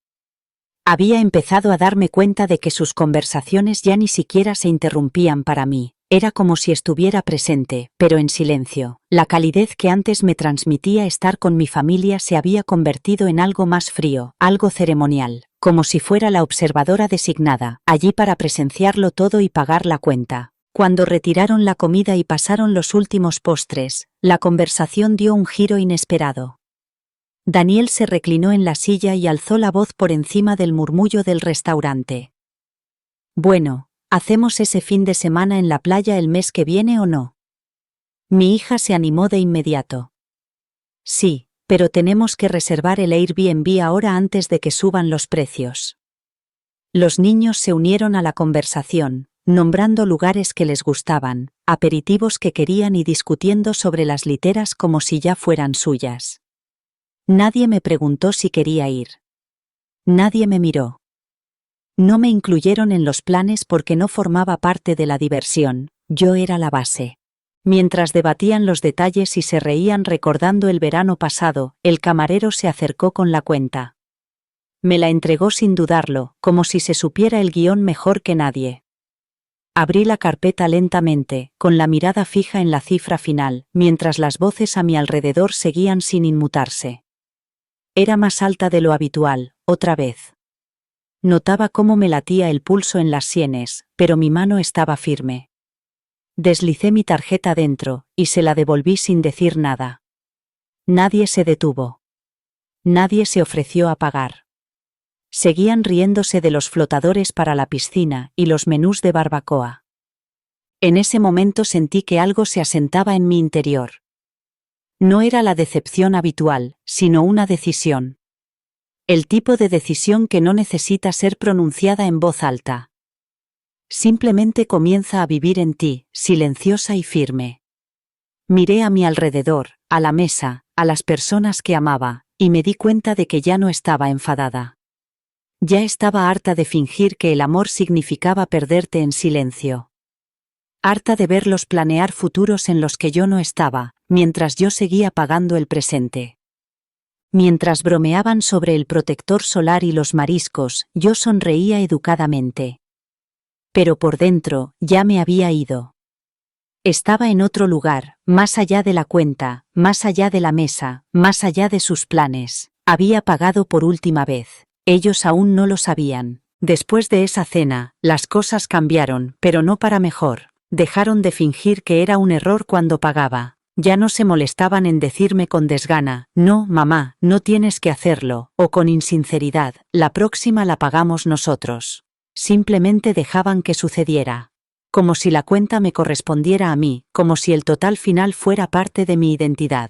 Había empezado a darme cuenta de que sus conversaciones ya ni siquiera se interrumpían para mí, Era como si estuviera presente, pero en silencio. La calidez que antes me transmitía estar con mi familia se había convertido en algo más frío, algo ceremonial, como si fuera la observadora designada, allí para presenciarlo todo y pagar la cuenta. Cuando retiraron la comida y pasaron los últimos postres, la conversación dio un giro inesperado. Daniel se reclinó en la silla y alzó la voz por encima del murmullo del restaurante. Bueno, ¿hacemos ese fin de semana en la playa el mes que viene o no? Mi hija se animó de inmediato. Sí, pero tenemos que reservar el Airbnb ahora antes de que suban los precios. Los niños se unieron a la conversación, nombrando lugares que les gustaban, aperitivos que querían y discutiendo sobre las literas como si ya fueran suyas. Nadie me preguntó si quería ir. Nadie me miró. No me incluyeron en los planes porque no formaba parte de la diversión, yo era la base. Mientras debatían los detalles y se reían recordando el verano pasado, el camarero se acercó con la cuenta. Me la entregó sin dudarlo, como si se supiera el guión mejor que nadie. Abrí la carpeta lentamente, con la mirada fija en la cifra final, mientras las voces a mi alrededor seguían sin inmutarse. Era más alta de lo habitual, otra vez. Notaba cómo me latía el pulso en las sienes, pero mi mano estaba firme. Deslicé mi tarjeta dentro, y se la devolví sin decir nada. Nadie se detuvo. Nadie se ofreció a pagar. Seguían riéndose de los flotadores para la piscina y los menús de barbacoa. En ese momento sentí que algo se asentaba en mi interior. No era la decepción habitual, sino una decisión. El tipo de decisión que no necesita ser pronunciada en voz alta. Simplemente comienza a vivir en ti, silenciosa y firme. Miré a mi alrededor, a la mesa, a las personas que amaba, y me di cuenta de que ya no estaba enfadada. Ya estaba harta de fingir que el amor significaba perderte en silencio. Harta de verlos planear futuros en los que yo no estaba, mientras yo seguía pagando el presente. Mientras bromeaban sobre el protector solar y los mariscos, yo sonreía educadamente. Pero por dentro, ya me había ido. Estaba en otro lugar, más allá de la cuenta, más allá de la mesa, más allá de sus planes. Había pagado por última vez. Ellos aún no lo sabían. Después de esa cena, las cosas cambiaron, pero no para mejor. Dejaron de fingir que era un error cuando pagaba. Ya no se molestaban en decirme con desgana, no, mamá, no tienes que hacerlo, o con insinceridad, la próxima la pagamos nosotros. Simplemente dejaban que sucediera. Como si la cuenta me correspondiera a mí, como si el total final fuera parte de mi identidad.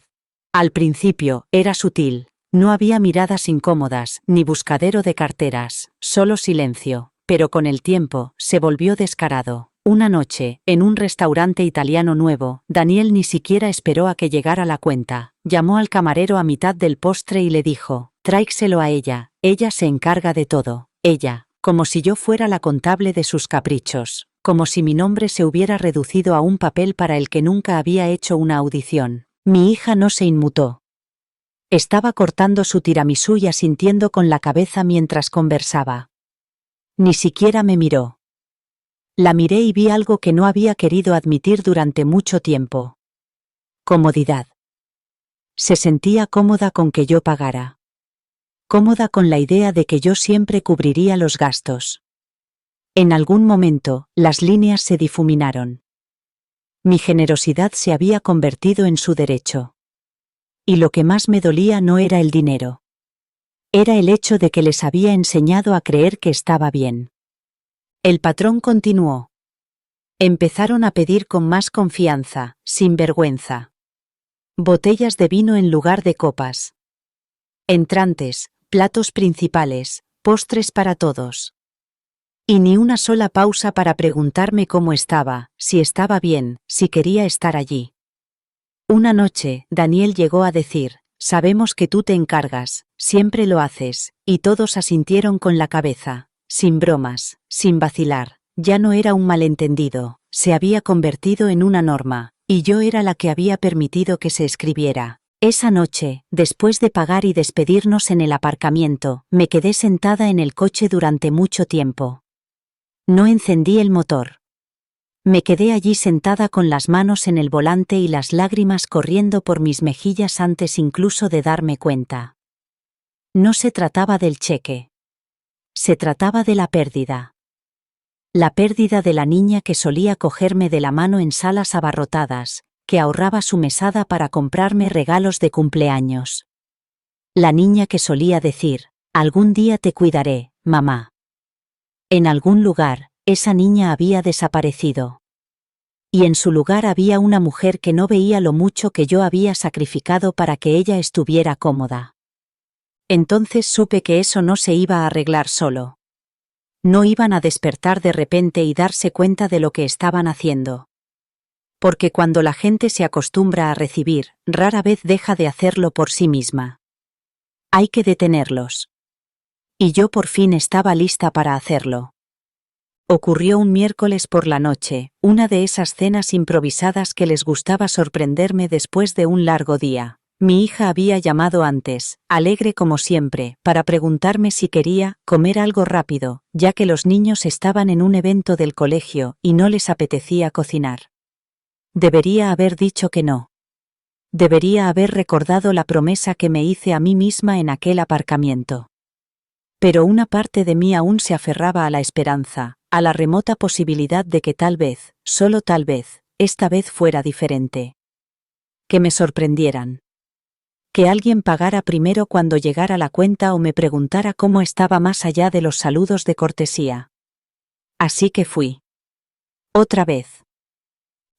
Al principio, era sutil. No había miradas incómodas, ni buscadero de carteras, solo silencio, pero con el tiempo, se volvió descarado. Una noche, en un restaurante italiano nuevo, Daniel ni siquiera esperó a que llegara la cuenta. Llamó al camarero a mitad del postre y le dijo, tráigselo a ella se encarga de todo. Ella, como si yo fuera la contable de sus caprichos, como si mi nombre se hubiera reducido a un papel para el que nunca había hecho una audición. Mi hija no se inmutó. Estaba cortando su tiramisú y asintiendo con la cabeza mientras conversaba. Ni siquiera me miró. La miré y vi algo que no había querido admitir durante mucho tiempo. Comodidad. Se sentía cómoda con que yo pagara. Cómoda con la idea de que yo siempre cubriría los gastos. En algún momento, las líneas se difuminaron. Mi generosidad se había convertido en su derecho. Y lo que más me dolía no era el dinero. Era el hecho de que les había enseñado a creer que estaba bien. El patrón continuó. Empezaron a pedir con más confianza, sin vergüenza. Botellas de vino en lugar de copas. Entrantes, platos principales, postres para todos. Y ni una sola pausa para preguntarme cómo estaba, si estaba bien, si quería estar allí. Una noche, Daniel llegó a decir, sabemos que tú te encargas, siempre lo haces, y todos asintieron con la cabeza. Sin bromas, sin vacilar, ya no era un malentendido, se había convertido en una norma, y yo era la que había permitido que se escribiera. Esa noche, después de pagar y despedirnos en el aparcamiento, me quedé sentada en el coche durante mucho tiempo. No encendí el motor. Me quedé allí sentada con las manos en el volante y las lágrimas corriendo por mis mejillas antes incluso de darme cuenta. No se trataba del cheque. Se trataba de la pérdida. La pérdida de la niña que solía cogerme de la mano en salas abarrotadas, que ahorraba su mesada para comprarme regalos de cumpleaños. La niña que solía decir, algún día te cuidaré, mamá. En algún lugar, esa niña había desaparecido. Y en su lugar había una mujer que no veía lo mucho que yo había sacrificado para que ella estuviera cómoda. Entonces supe que eso no se iba a arreglar solo. No iban a despertar de repente y darse cuenta de lo que estaban haciendo. Porque cuando la gente se acostumbra a recibir, rara vez deja de hacerlo por sí misma. Hay que detenerlos. Y yo por fin estaba lista para hacerlo. Ocurrió un miércoles por la noche, una de esas cenas improvisadas que les gustaba sorprenderme después de un largo día. Mi hija había llamado antes, alegre como siempre, para preguntarme si quería comer algo rápido, ya que los niños estaban en un evento del colegio y no les apetecía cocinar. Debería haber dicho que no. Debería haber recordado la promesa que me hice a mí misma en aquel aparcamiento. Pero una parte de mí aún se aferraba a la esperanza, a la remota posibilidad de que tal vez, solo tal vez, esta vez fuera diferente. Que me sorprendieran. Que alguien pagara primero cuando llegara la cuenta o me preguntara cómo estaba más allá de los saludos de cortesía. Así que fui. Otra vez.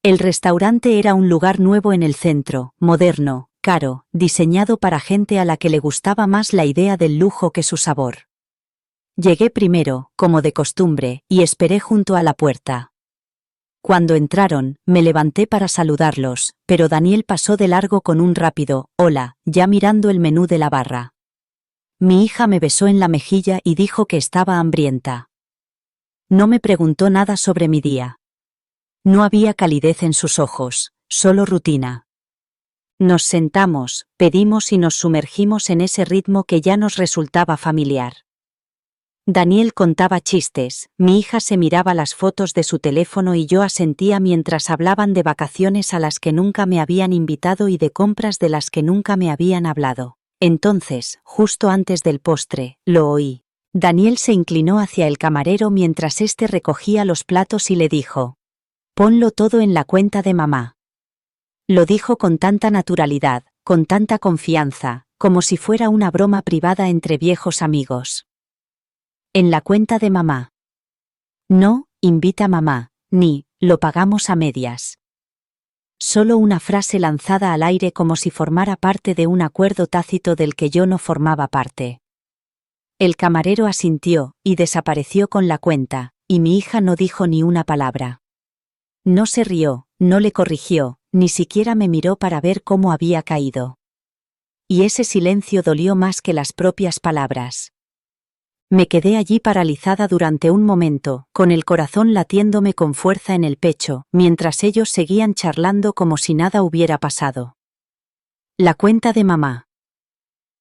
El restaurante era un lugar nuevo en el centro, moderno, caro, diseñado para gente a la que le gustaba más la idea del lujo que su sabor. Llegué primero, como de costumbre, y esperé junto a la puerta. Cuando entraron, me levanté para saludarlos, pero Daniel pasó de largo con un rápido «hola», ya mirando el menú de la barra. Mi hija me besó en la mejilla y dijo que estaba hambrienta. No me preguntó nada sobre mi día. No había calidez en sus ojos, solo rutina. Nos sentamos, pedimos y nos sumergimos en ese ritmo que ya nos resultaba familiar. Daniel contaba chistes, mi hija se miraba las fotos de su teléfono y yo asentía mientras hablaban de vacaciones a las que nunca me habían invitado y de compras de las que nunca me habían hablado. Entonces, justo antes del postre, lo oí. Daniel se inclinó hacia el camarero mientras éste recogía los platos y le dijo: «Ponlo todo en la cuenta de mamá». Lo dijo con tanta naturalidad, con tanta confianza, como si fuera una broma privada entre viejos amigos. En la cuenta de mamá. No, invita mamá, ni, lo pagamos a medias. Solo una frase lanzada al aire como si formara parte de un acuerdo tácito del que yo no formaba parte. El camarero asintió, y desapareció con la cuenta, y mi hija no dijo ni una palabra. No se rió, no le corrigió, ni siquiera me miró para ver cómo había caído. Y ese silencio dolió más que las propias palabras. Me quedé allí paralizada durante un momento, con el corazón latiéndome con fuerza en el pecho, mientras ellos seguían charlando como si nada hubiera pasado. La cuenta de mamá.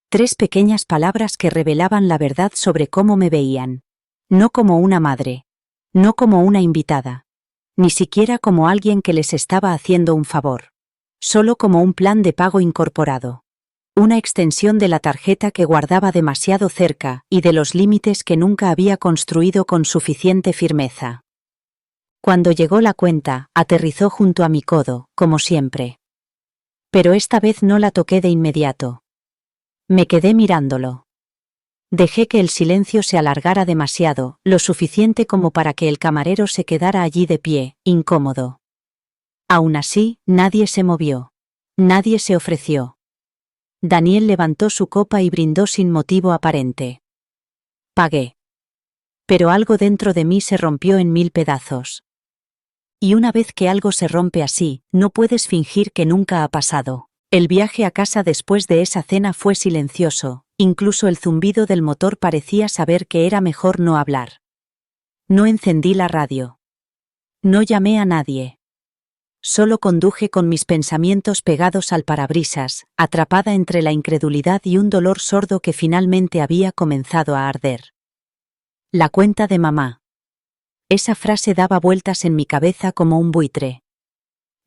3 pequeñas palabras que revelaban la verdad sobre cómo me veían. No como una madre. No como una invitada. Ni siquiera como alguien que les estaba haciendo un favor. Solo como un plan de pago incorporado. Una extensión de la tarjeta que guardaba demasiado cerca y de los límites que nunca había construido con suficiente firmeza. Cuando llegó la cuenta, aterrizó junto a mi codo, como siempre. Pero esta vez no la toqué de inmediato. Me quedé mirándolo. Dejé que el silencio se alargara demasiado, lo suficiente como para que el camarero se quedara allí de pie, incómodo. Aún así, nadie se movió. Nadie se ofreció. Daniel levantó su copa y brindó sin motivo aparente. Pagué. Pero algo dentro de mí se rompió en 1000 pedazos. Y una vez que algo se rompe así, no puedes fingir que nunca ha pasado. El viaje a casa después de esa cena fue silencioso, incluso el zumbido del motor parecía saber que era mejor no hablar. No encendí la radio. No llamé a nadie. Solo conduje con mis pensamientos pegados al parabrisas, atrapada entre la incredulidad y un dolor sordo que finalmente había comenzado a arder. La cuenta de mamá. Esa frase daba vueltas en mi cabeza como un buitre.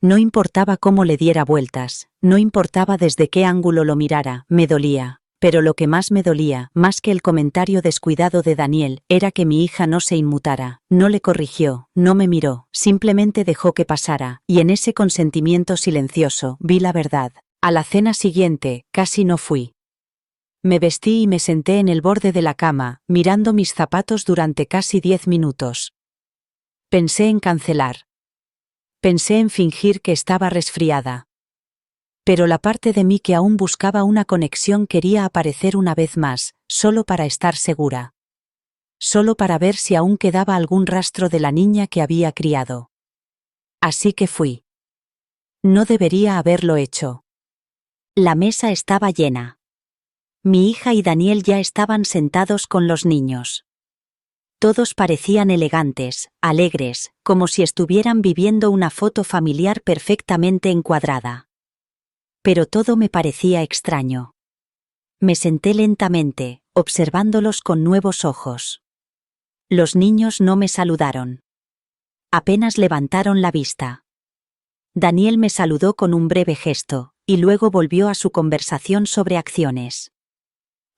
No importaba cómo le diera vueltas, no importaba desde qué ángulo lo mirara, me dolía. Pero lo que más me dolía, más que el comentario descuidado de Daniel, era que mi hija no se inmutara, no le corrigió, no me miró, simplemente dejó que pasara, y en ese consentimiento silencioso vi la verdad. A la cena siguiente, casi no fui. Me vestí y me senté en el borde de la cama, mirando mis zapatos durante casi 10 minutos. Pensé en cancelar. Pensé en fingir que estaba resfriada. Pero la parte de mí que aún buscaba una conexión quería aparecer una vez más, solo para estar segura. Solo para ver si aún quedaba algún rastro de la niña que había criado. Así que fui. No debería haberlo hecho. La mesa estaba llena. Mi hija y Daniel ya estaban sentados con los niños. Todos parecían elegantes, alegres, como si estuvieran viviendo una foto familiar perfectamente encuadrada. Pero todo me parecía extraño. Me senté lentamente, observándolos con nuevos ojos. Los niños no me saludaron. Apenas levantaron la vista. Daniel me saludó con un breve gesto, y luego volvió a su conversación sobre acciones.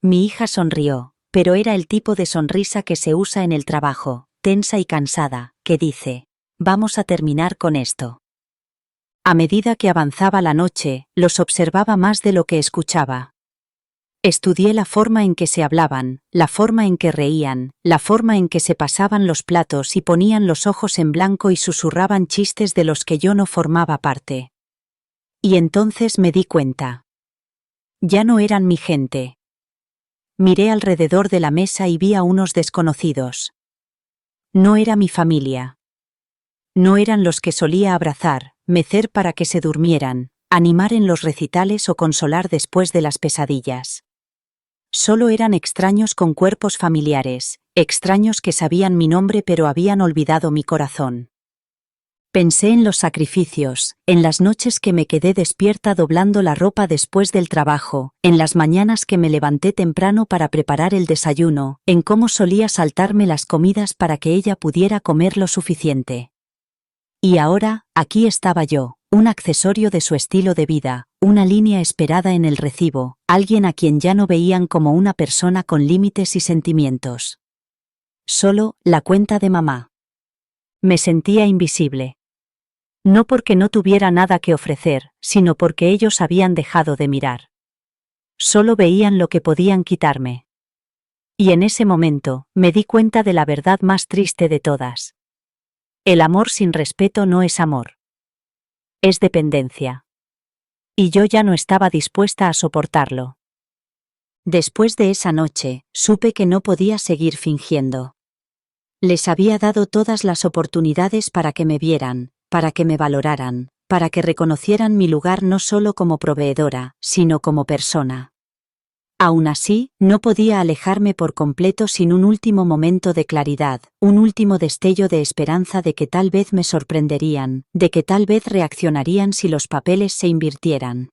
Mi hija sonrió, pero era el tipo de sonrisa que se usa en el trabajo, tensa y cansada, que dice, «Vamos a terminar con esto». A medida que avanzaba la noche, los observaba más de lo que escuchaba. Estudié la forma en que se hablaban, la forma en que reían, la forma en que se pasaban los platos y ponían los ojos en blanco y susurraban chistes de los que yo no formaba parte. Y entonces me di cuenta. Ya no eran mi gente. Miré alrededor de la mesa y vi a unos desconocidos. No era mi familia. No eran los que solía abrazar, mecer para que se durmieran, animar en los recitales o consolar después de las pesadillas. Solo eran extraños con cuerpos familiares, extraños que sabían mi nombre pero habían olvidado mi corazón. Pensé en los sacrificios, en las noches que me quedé despierta doblando la ropa después del trabajo, en las mañanas que me levanté temprano para preparar el desayuno, en cómo solía saltarme las comidas para que ella pudiera comer lo suficiente. Y ahora, aquí estaba yo, un accesorio de su estilo de vida, una línea esperada en el recibo, alguien a quien ya no veían como una persona con límites y sentimientos. Solo la cuenta de mamá. Me sentía invisible. No porque no tuviera nada que ofrecer, sino porque ellos habían dejado de mirar. Solo veían lo que podían quitarme. Y en ese momento, me di cuenta de la verdad más triste de todas. El amor sin respeto no es amor. Es dependencia. Y yo ya no estaba dispuesta a soportarlo. Después de esa noche, supe que no podía seguir fingiendo. Les había dado todas las oportunidades para que me vieran, para que me valoraran, para que reconocieran mi lugar no solo como proveedora, sino como persona. Aún así, no podía alejarme por completo sin un último momento de claridad, un último destello de esperanza de que tal vez me sorprenderían, de que tal vez reaccionarían si los papeles se invirtieran.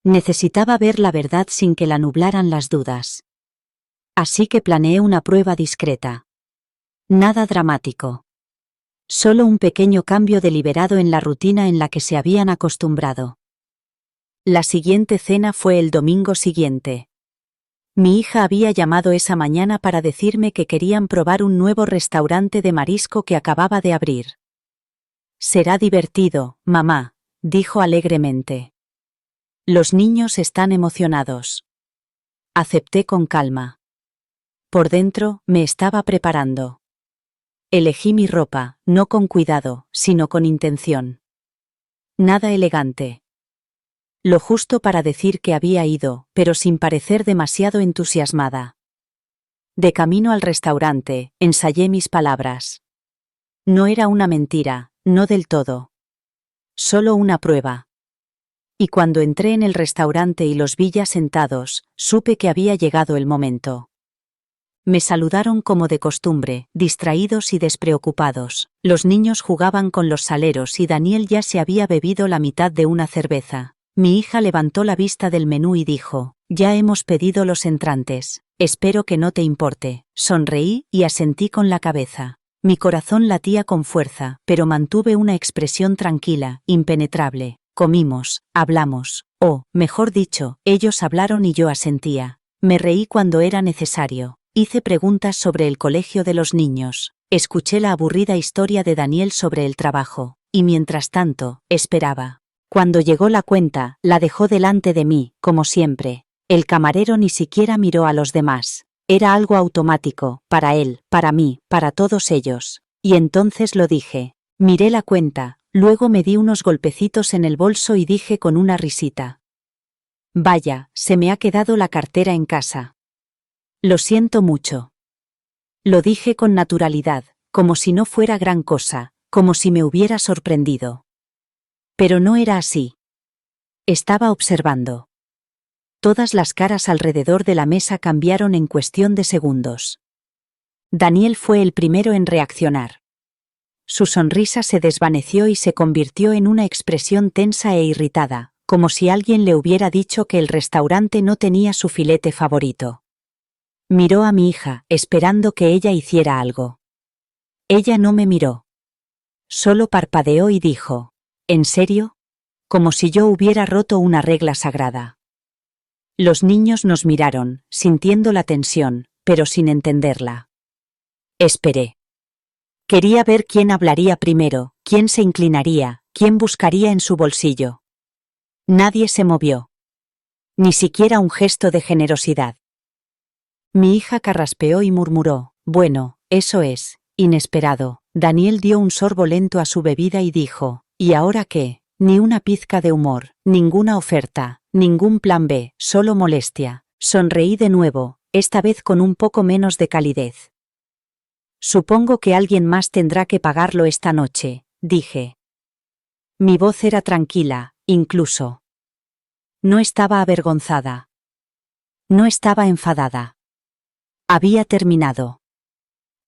Necesitaba ver la verdad sin que la nublaran las dudas. Así que planeé una prueba discreta. Nada dramático. Solo un pequeño cambio deliberado en la rutina en la que se habían acostumbrado. La siguiente cena fue el domingo siguiente. Mi hija había llamado esa mañana para decirme que querían probar un nuevo restaurante de marisco que acababa de abrir. «Será divertido, mamá», dijo alegremente. «Los niños están emocionados». Acepté con calma. Por dentro, me estaba preparando. Elegí mi ropa, no con cuidado, sino con intención. Nada elegante. Lo justo para decir que había ido, pero sin parecer demasiado entusiasmada. De camino al restaurante, ensayé mis palabras. No era una mentira, no del todo. Solo una prueba. Y cuando entré en el restaurante y los vi ya sentados, supe que había llegado el momento. Me saludaron como de costumbre, distraídos y despreocupados. Los niños jugaban con los saleros y Daniel ya se había bebido la mitad de una cerveza. Mi hija levantó la vista del menú y dijo, «Ya hemos pedido los entrantes. Espero que no te importe». Sonreí y asentí con la cabeza. Mi corazón latía con fuerza, pero mantuve una expresión tranquila, impenetrable. Comimos, hablamos, o, mejor dicho, ellos hablaron y yo asentía. Me reí cuando era necesario. Hice preguntas sobre el colegio de los niños. Escuché la aburrida historia de Daniel sobre el trabajo. Y mientras tanto, esperaba. Cuando llegó la cuenta, la dejó delante de mí, como siempre. El camarero ni siquiera miró a los demás. Era algo automático, para él, para mí, para todos ellos. Y entonces lo dije. Miré la cuenta, luego me di unos golpecitos en el bolso y dije con una risita. Vaya, se me ha quedado la cartera en casa. Lo siento mucho. Lo dije con naturalidad, como si no fuera gran cosa, como si me hubiera sorprendido. Pero no era así. Estaba observando. Todas las caras alrededor de la mesa cambiaron en cuestión de segundos. Daniel fue el primero en reaccionar. Su sonrisa se desvaneció y se convirtió en una expresión tensa e irritada, como si alguien le hubiera dicho que el restaurante no tenía su filete favorito. Miró a mi hija, esperando que ella hiciera algo. Ella no me miró. Solo parpadeó y dijo, ¿en serio? Como si yo hubiera roto una regla sagrada. Los niños nos miraron, sintiendo la tensión, pero sin entenderla. Esperé. Quería ver quién hablaría primero, quién se inclinaría, quién buscaría en su bolsillo. Nadie se movió. Ni siquiera un gesto de generosidad. Mi hija carraspeó y murmuró, bueno, eso es, inesperado. Daniel dio un sorbo lento a su bebida y dijo, ¿y ahora qué? Ni una pizca de humor, ninguna oferta, ningún plan B, solo molestia. Sonreí de nuevo, esta vez con un poco menos de calidez. Supongo que alguien más tendrá que pagarlo esta noche, dije. Mi voz era tranquila, incluso. No estaba avergonzada. No estaba enfadada. Había terminado.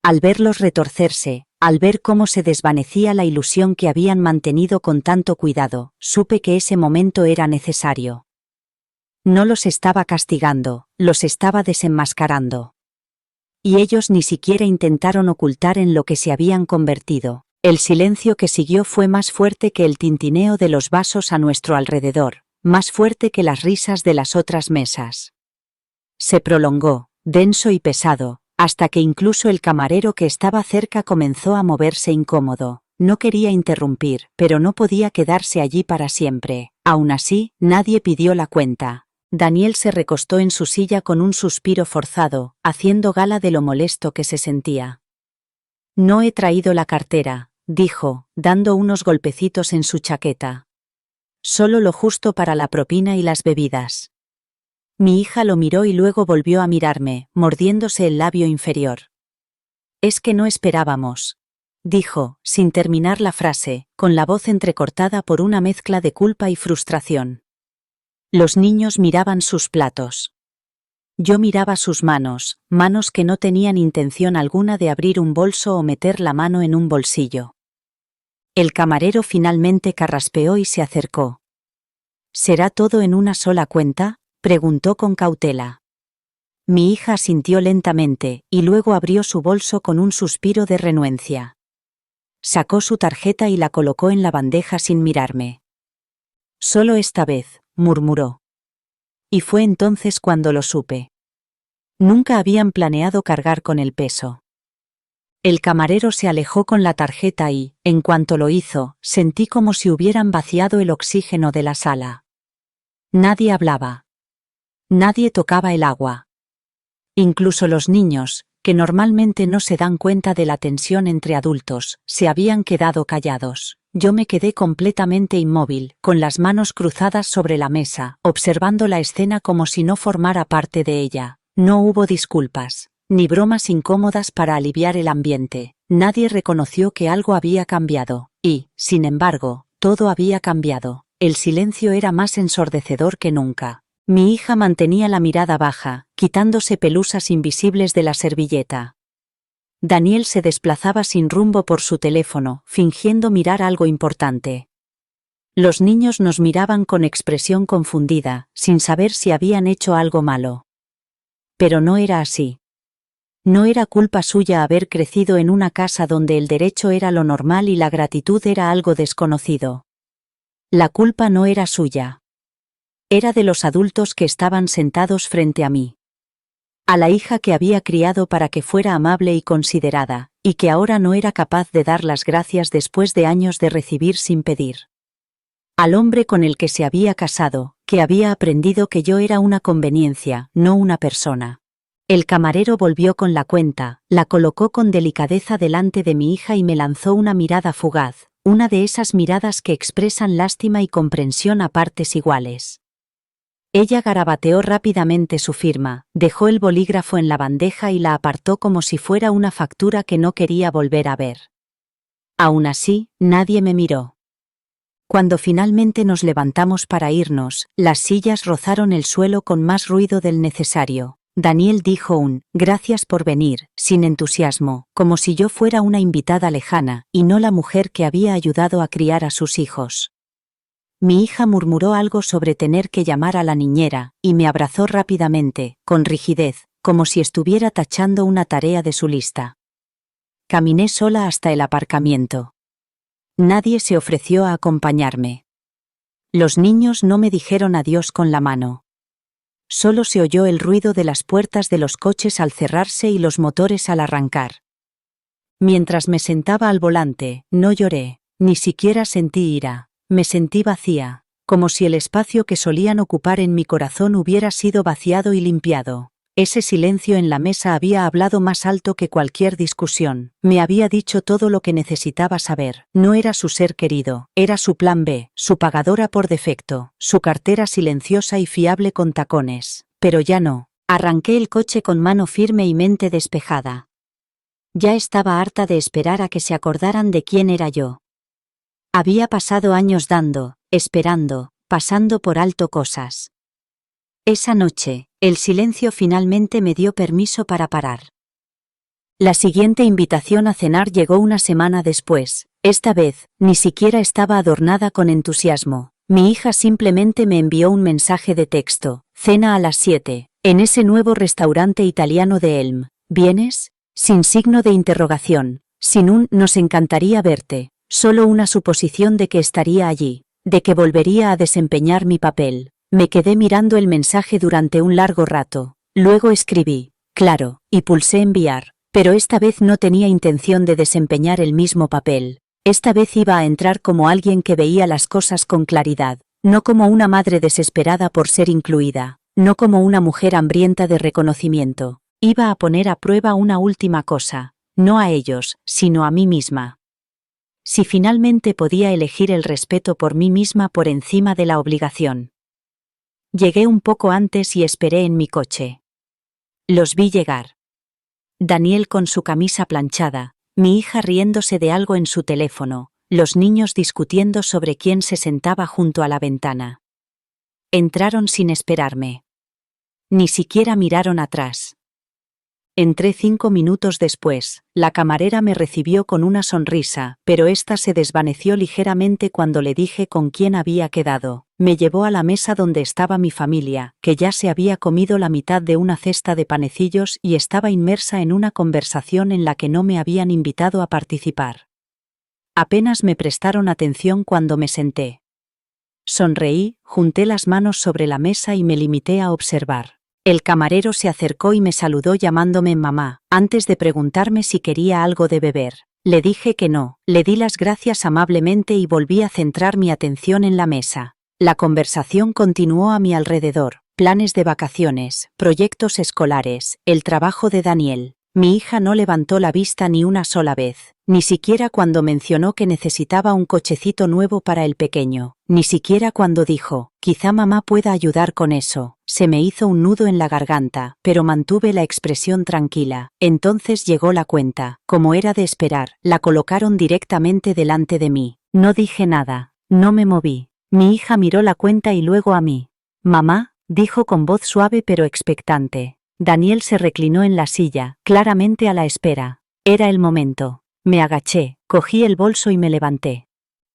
Al verlos retorcerse, al ver cómo se desvanecía la ilusión que habían mantenido con tanto cuidado, supe que ese momento era necesario. No los estaba castigando, los estaba desenmascarando. Y ellos ni siquiera intentaron ocultar en lo que se habían convertido. El silencio que siguió fue más fuerte que el tintineo de los vasos a nuestro alrededor, más fuerte que las risas de las otras mesas. Se prolongó, denso y pesado, hasta que incluso el camarero que estaba cerca comenzó a moverse incómodo. No quería interrumpir, pero no podía quedarse allí para siempre. Aún así, nadie pidió la cuenta. Daniel se recostó en su silla con un suspiro forzado, haciendo gala de lo molesto que se sentía. No he traído la cartera, dijo, dando unos golpecitos en su chaqueta. Solo lo justo para la propina y las bebidas. Mi hija lo miró y luego volvió a mirarme, mordiéndose el labio inferior. Es que no esperábamos, dijo, sin terminar la frase, con la voz entrecortada por una mezcla de culpa y frustración. Los niños miraban sus platos. Yo miraba sus manos, manos que no tenían intención alguna de abrir un bolso o meter la mano en un bolsillo. El camarero finalmente carraspeó y se acercó. ¿Será todo en una sola cuenta?, preguntó con cautela. Mi hija asintió lentamente, y luego abrió su bolso con un suspiro de renuencia. Sacó su tarjeta y la colocó en la bandeja sin mirarme. Solo esta vez, murmuró. Y fue entonces cuando lo supe. Nunca habían planeado cargar con el peso. El camarero se alejó con la tarjeta y, en cuanto lo hizo, sentí como si hubieran vaciado el oxígeno de la sala. Nadie hablaba. Nadie tocaba el agua. Incluso los niños, que normalmente no se dan cuenta de la tensión entre adultos, se habían quedado callados. Yo me quedé completamente inmóvil, con las manos cruzadas sobre la mesa, observando la escena como si no formara parte de ella. No hubo disculpas, ni bromas incómodas para aliviar el ambiente. Nadie reconoció que algo había cambiado, y, sin embargo, todo había cambiado. El silencio era más ensordecedor que nunca. Mi hija mantenía la mirada baja, quitándose pelusas invisibles de la servilleta. Daniel se desplazaba sin rumbo por su teléfono, fingiendo mirar algo importante. Los niños nos miraban con expresión confundida, sin saber si habían hecho algo malo. Pero no era así. No era culpa suya haber crecido en una casa donde el derecho era lo normal y la gratitud era algo desconocido. La culpa no era suya. Era de los adultos que estaban sentados frente a mí. A la hija que había criado para que fuera amable y considerada, y que ahora no era capaz de dar las gracias después de años de recibir sin pedir. Al hombre con el que se había casado, que había aprendido que yo era una conveniencia, no una persona. El camarero volvió con la cuenta, la colocó con delicadeza delante de mi hija y me lanzó una mirada fugaz, una de esas miradas que expresan lástima y comprensión a partes iguales. Ella garabateó rápidamente su firma, dejó el bolígrafo en la bandeja y la apartó como si fuera una factura que no quería volver a ver. Aún así, nadie me miró. Cuando finalmente nos levantamos para irnos, las sillas rozaron el suelo con más ruido del necesario. Daniel dijo un «gracias por venir», sin entusiasmo, como si yo fuera una invitada lejana, y no la mujer que había ayudado a criar a sus hijos. Mi hija murmuró algo sobre tener que llamar a la niñera, y me abrazó rápidamente, con rigidez, como si estuviera tachando una tarea de su lista. Caminé sola hasta el aparcamiento. Nadie se ofreció a acompañarme. Los niños no me dijeron adiós con la mano. Solo se oyó el ruido de las puertas de los coches al cerrarse y los motores al arrancar. Mientras me sentaba al volante, no lloré, ni siquiera sentí ira. Me sentí vacía, como si el espacio que solían ocupar en mi corazón hubiera sido vaciado y limpiado. Ese silencio en la mesa había hablado más alto que cualquier discusión. Me había dicho todo lo que necesitaba saber. No era su ser querido, era su plan B, su pagadora por defecto, su cartera silenciosa y fiable con tacones. Pero ya no. Arranqué el coche con mano firme y mente despejada. Ya estaba harta de esperar a que se acordaran de quién era yo. Había pasado años dando, esperando, pasando por alto cosas. Esa noche, el silencio finalmente me dio permiso para parar. La siguiente invitación a cenar llegó una semana después. Esta vez, ni siquiera estaba adornada con entusiasmo. Mi hija simplemente me envió un mensaje de texto. Cena a las 7, en ese nuevo restaurante italiano de Elm. ¿Vienes? Sin signo de interrogación, sin un «nos encantaría verte». Solo una suposición de que estaría allí, de que volvería a desempeñar mi papel. Me quedé mirando el mensaje durante un largo rato. Luego escribí, claro, y pulsé enviar, pero esta vez no tenía intención de desempeñar el mismo papel. Esta vez iba a entrar como alguien que veía las cosas con claridad, no como una madre desesperada por ser incluida, no como una mujer hambrienta de reconocimiento. Iba a poner a prueba una última cosa, no a ellos, sino a mí misma. Si finalmente podía elegir el respeto por mí misma por encima de la obligación. Llegué un poco antes y esperé en mi coche. Los vi llegar. Daniel con su camisa planchada, mi hija riéndose de algo en su teléfono, los niños discutiendo sobre quién se sentaba junto a la ventana. Entraron sin esperarme. Ni siquiera miraron atrás. Entré 5 minutos después. La camarera me recibió con una sonrisa, pero ésta se desvaneció ligeramente cuando le dije con quién había quedado. Me llevó a la mesa donde estaba mi familia, que ya se había comido la mitad de una cesta de panecillos y estaba inmersa en una conversación en la que no me habían invitado a participar. Apenas me prestaron atención cuando me senté. Sonreí, junté las manos sobre la mesa y me limité a observar. El camarero se acercó y me saludó llamándome mamá, antes de preguntarme si quería algo de beber. Le dije que no, le di las gracias amablemente y volví a centrar mi atención en la mesa. La conversación continuó a mi alrededor, planes de vacaciones, proyectos escolares, el trabajo de Daniel. Mi hija no levantó la vista ni una sola vez, ni siquiera cuando mencionó que necesitaba un cochecito nuevo para el pequeño, ni siquiera cuando dijo, quizá mamá pueda ayudar con eso. Se me hizo un nudo en la garganta, pero mantuve la expresión tranquila. Entonces llegó la cuenta. Como era de esperar, la colocaron directamente delante de mí. No dije nada, no me moví. Mi hija miró la cuenta y luego a mí. Mamá, dijo con voz suave pero expectante. Daniel se reclinó en la silla, claramente a la espera. Era el momento. Me agaché, cogí el bolso y me levanté.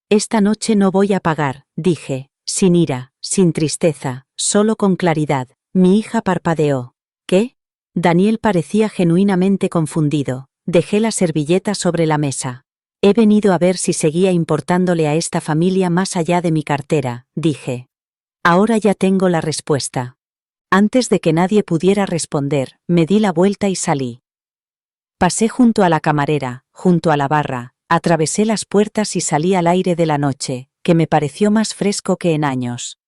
Esta noche no voy a pagar, dije, sin ira, sin tristeza, solo con claridad. Mi hija parpadeó. ¿Qué? Daniel parecía genuinamente confundido. Dejé la servilleta sobre la mesa. He venido a ver si seguía importándole a esta familia más allá de mi cartera, dije. Ahora ya tengo la respuesta. Antes de que nadie pudiera responder, me di la vuelta y salí. Pasé junto a la camarera, junto a la barra, atravesé las puertas y salí al aire de la noche, que me pareció más fresco que en años.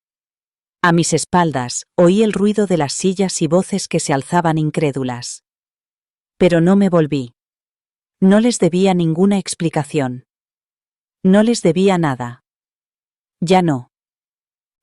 A mis espaldas, oí el ruido de las sillas y voces que se alzaban incrédulas. Pero no me volví. No les debía ninguna explicación. No les debía nada. Ya no.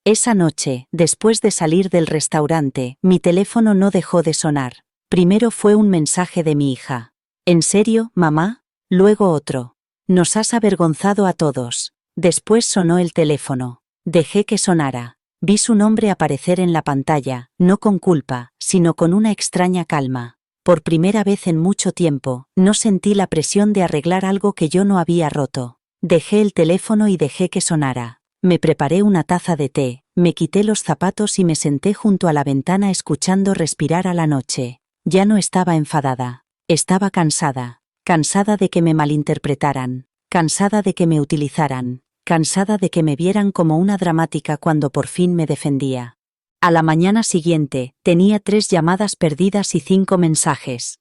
Esa noche, después de salir del restaurante, mi teléfono no dejó de sonar. Primero fue un mensaje de mi hija. ¿En serio, mamá? Luego otro. Nos has avergonzado a todos. Después sonó el teléfono. Dejé que sonara. Vi su nombre aparecer en la pantalla, no con culpa, sino con una extraña calma. Por primera vez en mucho tiempo, no sentí la presión de arreglar algo que yo no había roto. Dejé el teléfono y dejé que sonara. Me preparé una taza de té, me quité los zapatos y me senté junto a la ventana escuchando respirar a la noche. Ya no estaba enfadada. Estaba cansada. Cansada de que me malinterpretaran. Cansada de que me utilizaran. Cansada de que me vieran como una dramática cuando por fin me defendía. A la mañana siguiente, tenía 3 llamadas perdidas y 5 mensajes.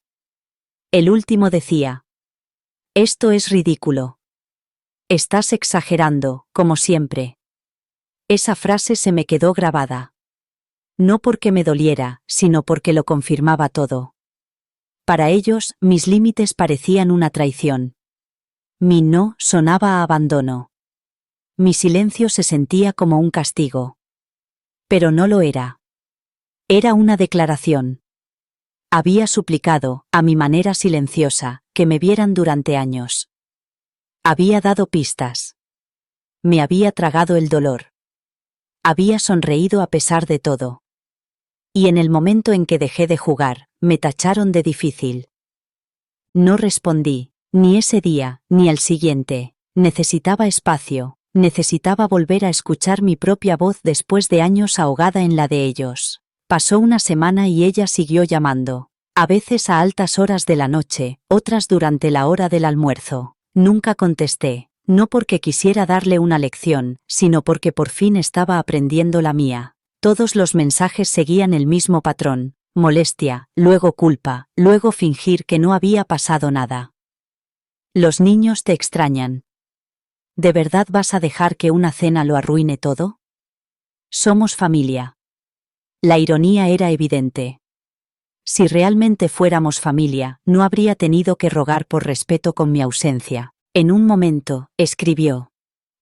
El último decía: «Esto es ridículo. Estás exagerando, como siempre». Esa frase se me quedó grabada. No porque me doliera, sino porque lo confirmaba todo. Para ellos, mis límites parecían una traición. Mi no sonaba a abandono. Mi silencio se sentía como un castigo. Pero no lo era. Era una declaración. Había suplicado, a mi manera silenciosa, que me vieran durante años. Había dado pistas. Me había tragado el dolor. Había sonreído a pesar de todo. Y en el momento en que dejé de jugar, me tacharon de difícil. No respondí, ni ese día, ni al siguiente. Necesitaba espacio, necesitaba volver a escuchar mi propia voz después de años ahogada en la de ellos. Pasó una semana y ella siguió llamando. A veces a altas horas de la noche, otras durante la hora del almuerzo. Nunca contesté, no porque quisiera darle una lección, sino porque por fin estaba aprendiendo la mía. Todos los mensajes seguían el mismo patrón: molestia, luego culpa, luego fingir que no había pasado nada. Los niños te extrañan. ¿De verdad vas a dejar que una cena lo arruine todo? Somos familia. La ironía era evidente. Si realmente fuéramos familia, no habría tenido que rogar por respeto con mi ausencia. En un momento, escribió: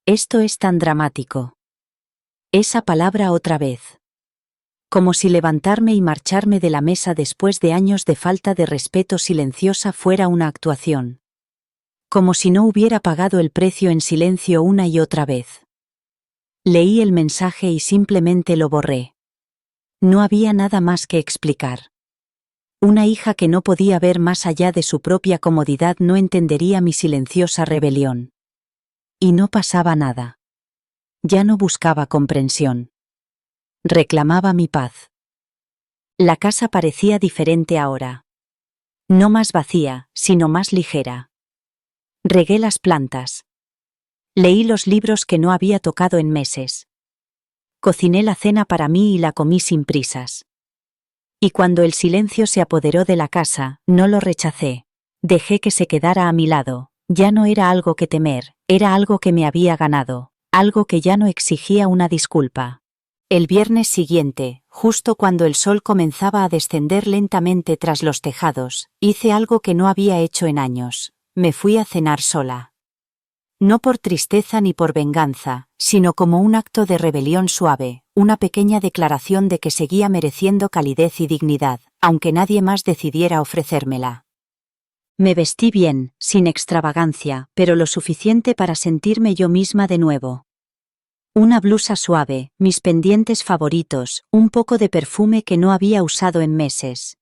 «Esto es tan dramático». Esa palabra otra vez. Como si levantarme y marcharme de la mesa después de años de falta de respeto silenciosa fuera una actuación. Como si no hubiera pagado el precio en silencio una y otra vez. Leí el mensaje y simplemente lo borré. No había nada más que explicar. Una hija que no podía ver más allá de su propia comodidad no entendería mi silenciosa rebelión. Y no pasaba nada. Ya no buscaba comprensión. Reclamaba mi paz. La casa parecía diferente ahora. No más vacía, sino más ligera. Regué las plantas. Leí los libros que no había tocado en meses. Cociné la cena para mí y la comí sin prisas. Y cuando el silencio se apoderó de la casa, no lo rechacé. Dejé que se quedara a mi lado. Ya no era algo que temer, era algo que me había ganado, algo que ya no exigía una disculpa. El viernes siguiente, justo cuando el sol comenzaba a descender lentamente tras los tejados, hice algo que no había hecho en años. Me fui a cenar sola. No por tristeza ni por venganza, sino como un acto de rebelión suave, una pequeña declaración de que seguía mereciendo calidez y dignidad, aunque nadie más decidiera ofrecérmela. Me vestí bien, sin extravagancia, pero lo suficiente para sentirme yo misma de nuevo. Una blusa suave, mis pendientes favoritos, un poco de perfume que no había usado en meses.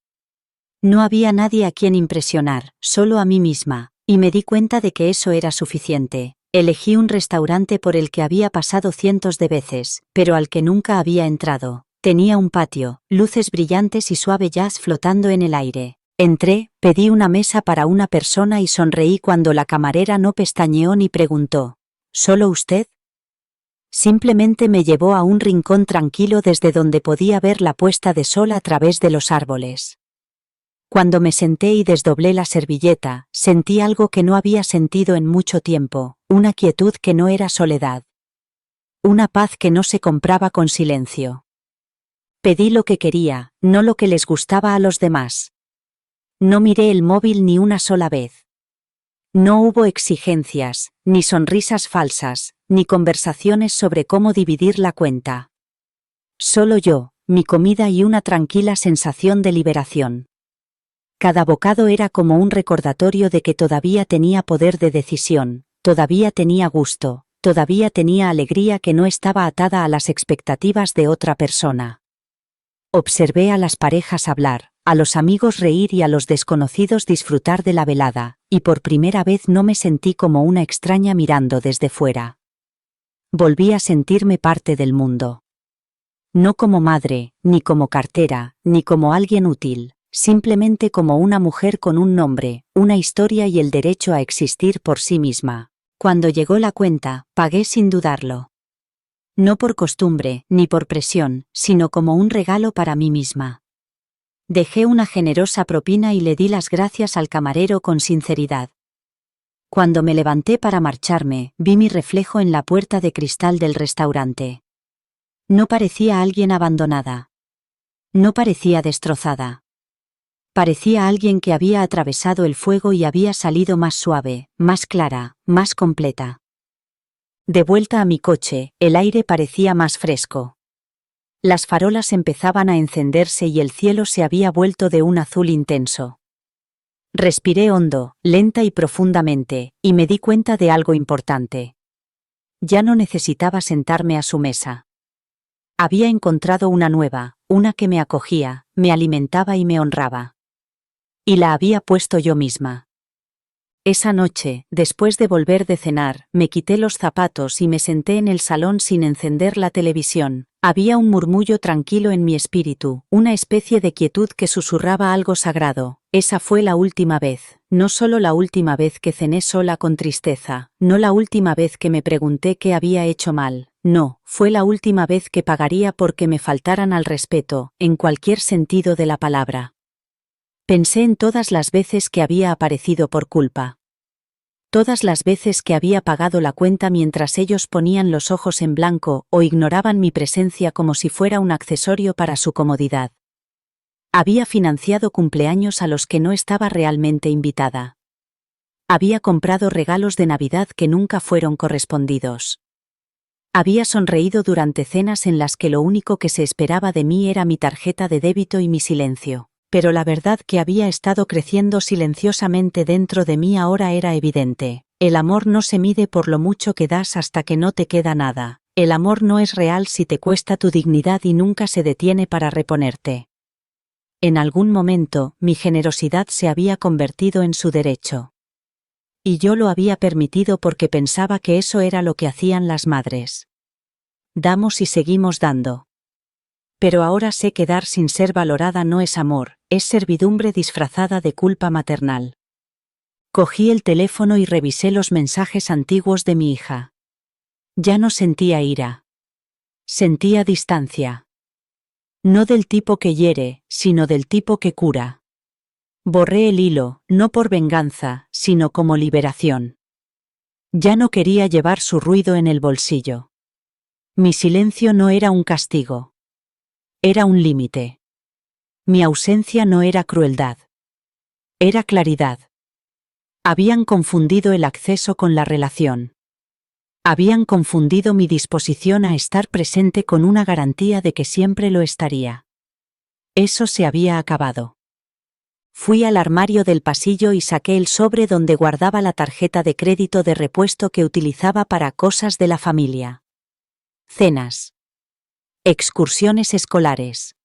No había nadie a quien impresionar, solo a mí misma, y me di cuenta de que eso era suficiente. Elegí un restaurante por el que había pasado cientos de veces, pero al que nunca había entrado. Tenía un patio, luces brillantes y suave jazz flotando en el aire. Entré, pedí una mesa para una persona y sonreí cuando la camarera no pestañeó ni preguntó: ¿Solo usted? Simplemente me llevó a un rincón tranquilo desde donde podía ver la puesta de sol a través de los árboles. Cuando me senté y desdoblé la servilleta, sentí algo que no había sentido en mucho tiempo, una quietud que no era soledad. Una paz que no se compraba con silencio. Pedí lo que quería, no lo que les gustaba a los demás. No miré el móvil ni una sola vez. No hubo exigencias, ni sonrisas falsas, ni conversaciones sobre cómo dividir la cuenta. Solo yo, mi comida y una tranquila sensación de liberación. Cada bocado era como un recordatorio de que todavía tenía poder de decisión, todavía tenía gusto, todavía tenía alegría que no estaba atada a las expectativas de otra persona. Observé a las parejas hablar, a los amigos reír y a los desconocidos disfrutar de la velada, y por primera vez no me sentí como una extraña mirando desde fuera. Volví a sentirme parte del mundo. No como madre, ni como cartera, ni como alguien útil, simplemente como una mujer con un nombre, una historia y el derecho a existir por sí misma. Cuando llegó la cuenta, pagué sin dudarlo. No por costumbre, ni por presión, sino como un regalo para mí misma. Dejé una generosa propina y le di las gracias al camarero con sinceridad. Cuando me levanté para marcharme, vi mi reflejo en la puerta de cristal del restaurante. No parecía alguien abandonada. No parecía destrozada. Parecía alguien que había atravesado el fuego y había salido más suave, más clara, más completa. De vuelta a mi coche, el aire parecía más fresco. Las farolas empezaban a encenderse y el cielo se había vuelto de un azul intenso. Respiré hondo, lenta y profundamente, y me di cuenta de algo importante. Ya no necesitaba sentarme a su mesa. Había encontrado una nueva, una que me acogía, me alimentaba y me honraba. Y la había puesto yo misma. Esa noche, después de volver de cenar, me quité los zapatos y me senté en el salón sin encender la televisión. Había un murmullo tranquilo en mi espíritu, una especie de quietud que susurraba algo sagrado. Esa fue la última vez, no solo la última vez que cené sola con tristeza, no la última vez que me pregunté qué había hecho mal, no, fue la última vez que pagaría porque me faltaran al respeto, en cualquier sentido de la palabra. Pensé en todas las veces que había aparecido por culpa. Todas las veces que había pagado la cuenta mientras ellos ponían los ojos en blanco o ignoraban mi presencia como si fuera un accesorio para su comodidad. Había financiado cumpleaños a los que no estaba realmente invitada. Había comprado regalos de Navidad que nunca fueron correspondidos. Había sonreído durante cenas en las que lo único que se esperaba de mí era mi tarjeta de débito y mi silencio. Pero la verdad que había estado creciendo silenciosamente dentro de mí ahora era evidente. El amor no se mide por lo mucho que das hasta que no te queda nada. El amor no es real si te cuesta tu dignidad y nunca se detiene para reponerte. En algún momento, mi generosidad se había convertido en su derecho. Y yo lo había permitido porque pensaba que eso era lo que hacían las madres. Damos y seguimos dando. Pero ahora sé que dar sin ser valorada no es amor, es servidumbre disfrazada de culpa maternal. Cogí el teléfono y revisé los mensajes antiguos de mi hija. Ya no sentía ira. Sentía distancia. No del tipo que hiere, sino del tipo que cura. Borré el hilo, no por venganza, sino como liberación. Ya no quería llevar su ruido en el bolsillo. Mi silencio no era un castigo. Era un límite. Mi ausencia no era crueldad. Era claridad. Habían confundido el acceso con la relación. Habían confundido mi disposición a estar presente con una garantía de que siempre lo estaría. Eso se había acabado. Fui al armario del pasillo y saqué el sobre donde guardaba la tarjeta de crédito de repuesto que utilizaba para cosas de la familia. Cenas. Excursiones escolares.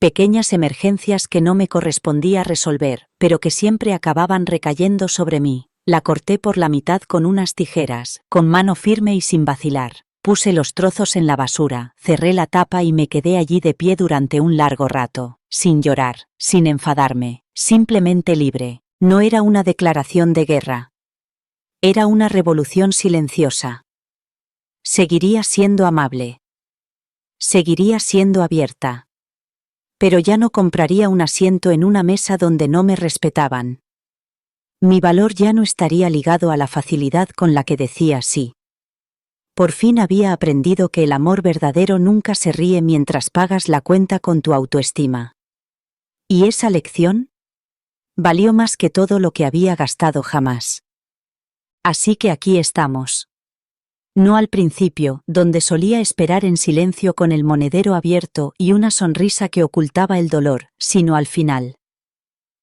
Pequeñas emergencias que no me correspondía resolver, pero que siempre acababan recayendo sobre mí. La corté por la mitad con unas tijeras, con mano firme y sin vacilar. Puse los trozos en la basura, cerré la tapa y me quedé allí de pie durante un largo rato, sin llorar, sin enfadarme, simplemente libre. No era una declaración de guerra. Era una revolución silenciosa. Seguiría siendo amable. Seguiría siendo abierta. Pero ya no compraría un asiento en una mesa donde no me respetaban. Mi valor ya no estaría ligado a la facilidad con la que decía sí. Por fin había aprendido que el amor verdadero nunca se ríe mientras pagas la cuenta con tu autoestima. ¿Y esa lección? Valió más que todo lo que había gastado jamás. Así que aquí estamos. No al principio, donde solía esperar en silencio con el monedero abierto y una sonrisa que ocultaba el dolor, sino al final.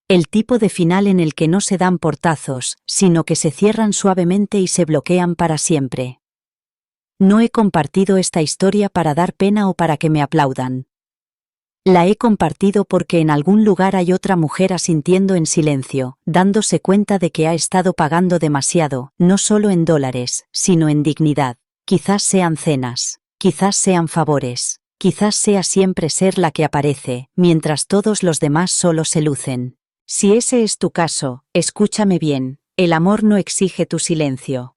El tipo de final en el que no se dan portazos, sino que se cierran suavemente y se bloquean para siempre. No he compartido esta historia para dar pena o para que me aplaudan. La he compartido porque en algún lugar hay otra mujer asintiendo en silencio, dándose cuenta de que ha estado pagando demasiado, no solo en dólares, sino en dignidad. Quizás sean cenas, quizás sean favores, quizás sea siempre ser la que aparece, mientras todos los demás solo se lucen. Si ese es tu caso, escúchame bien, el amor no exige tu silencio.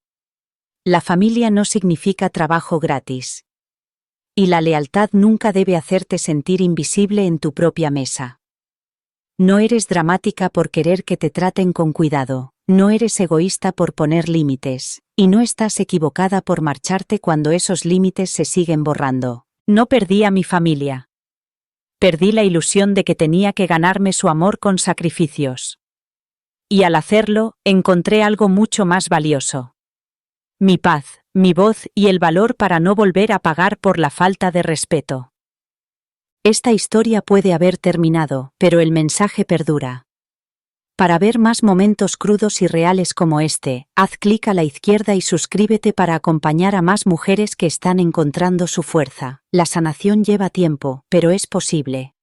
La familia no significa trabajo gratis. Y la lealtad nunca debe hacerte sentir invisible en tu propia mesa. No eres dramática por querer que te traten con cuidado, no eres egoísta por poner límites, y no estás equivocada por marcharte cuando esos límites se siguen borrando. No perdí a mi familia. Perdí la ilusión de que tenía que ganarme su amor con sacrificios. Y al hacerlo, encontré algo mucho más valioso. Mi paz, mi voz y el valor para no volver a pagar por la falta de respeto. Esta historia puede haber terminado, pero el mensaje perdura. Para ver más momentos crudos y reales como este, haz clic a la izquierda y suscríbete para acompañar a más mujeres que están encontrando su fuerza. La sanación lleva tiempo, pero es posible.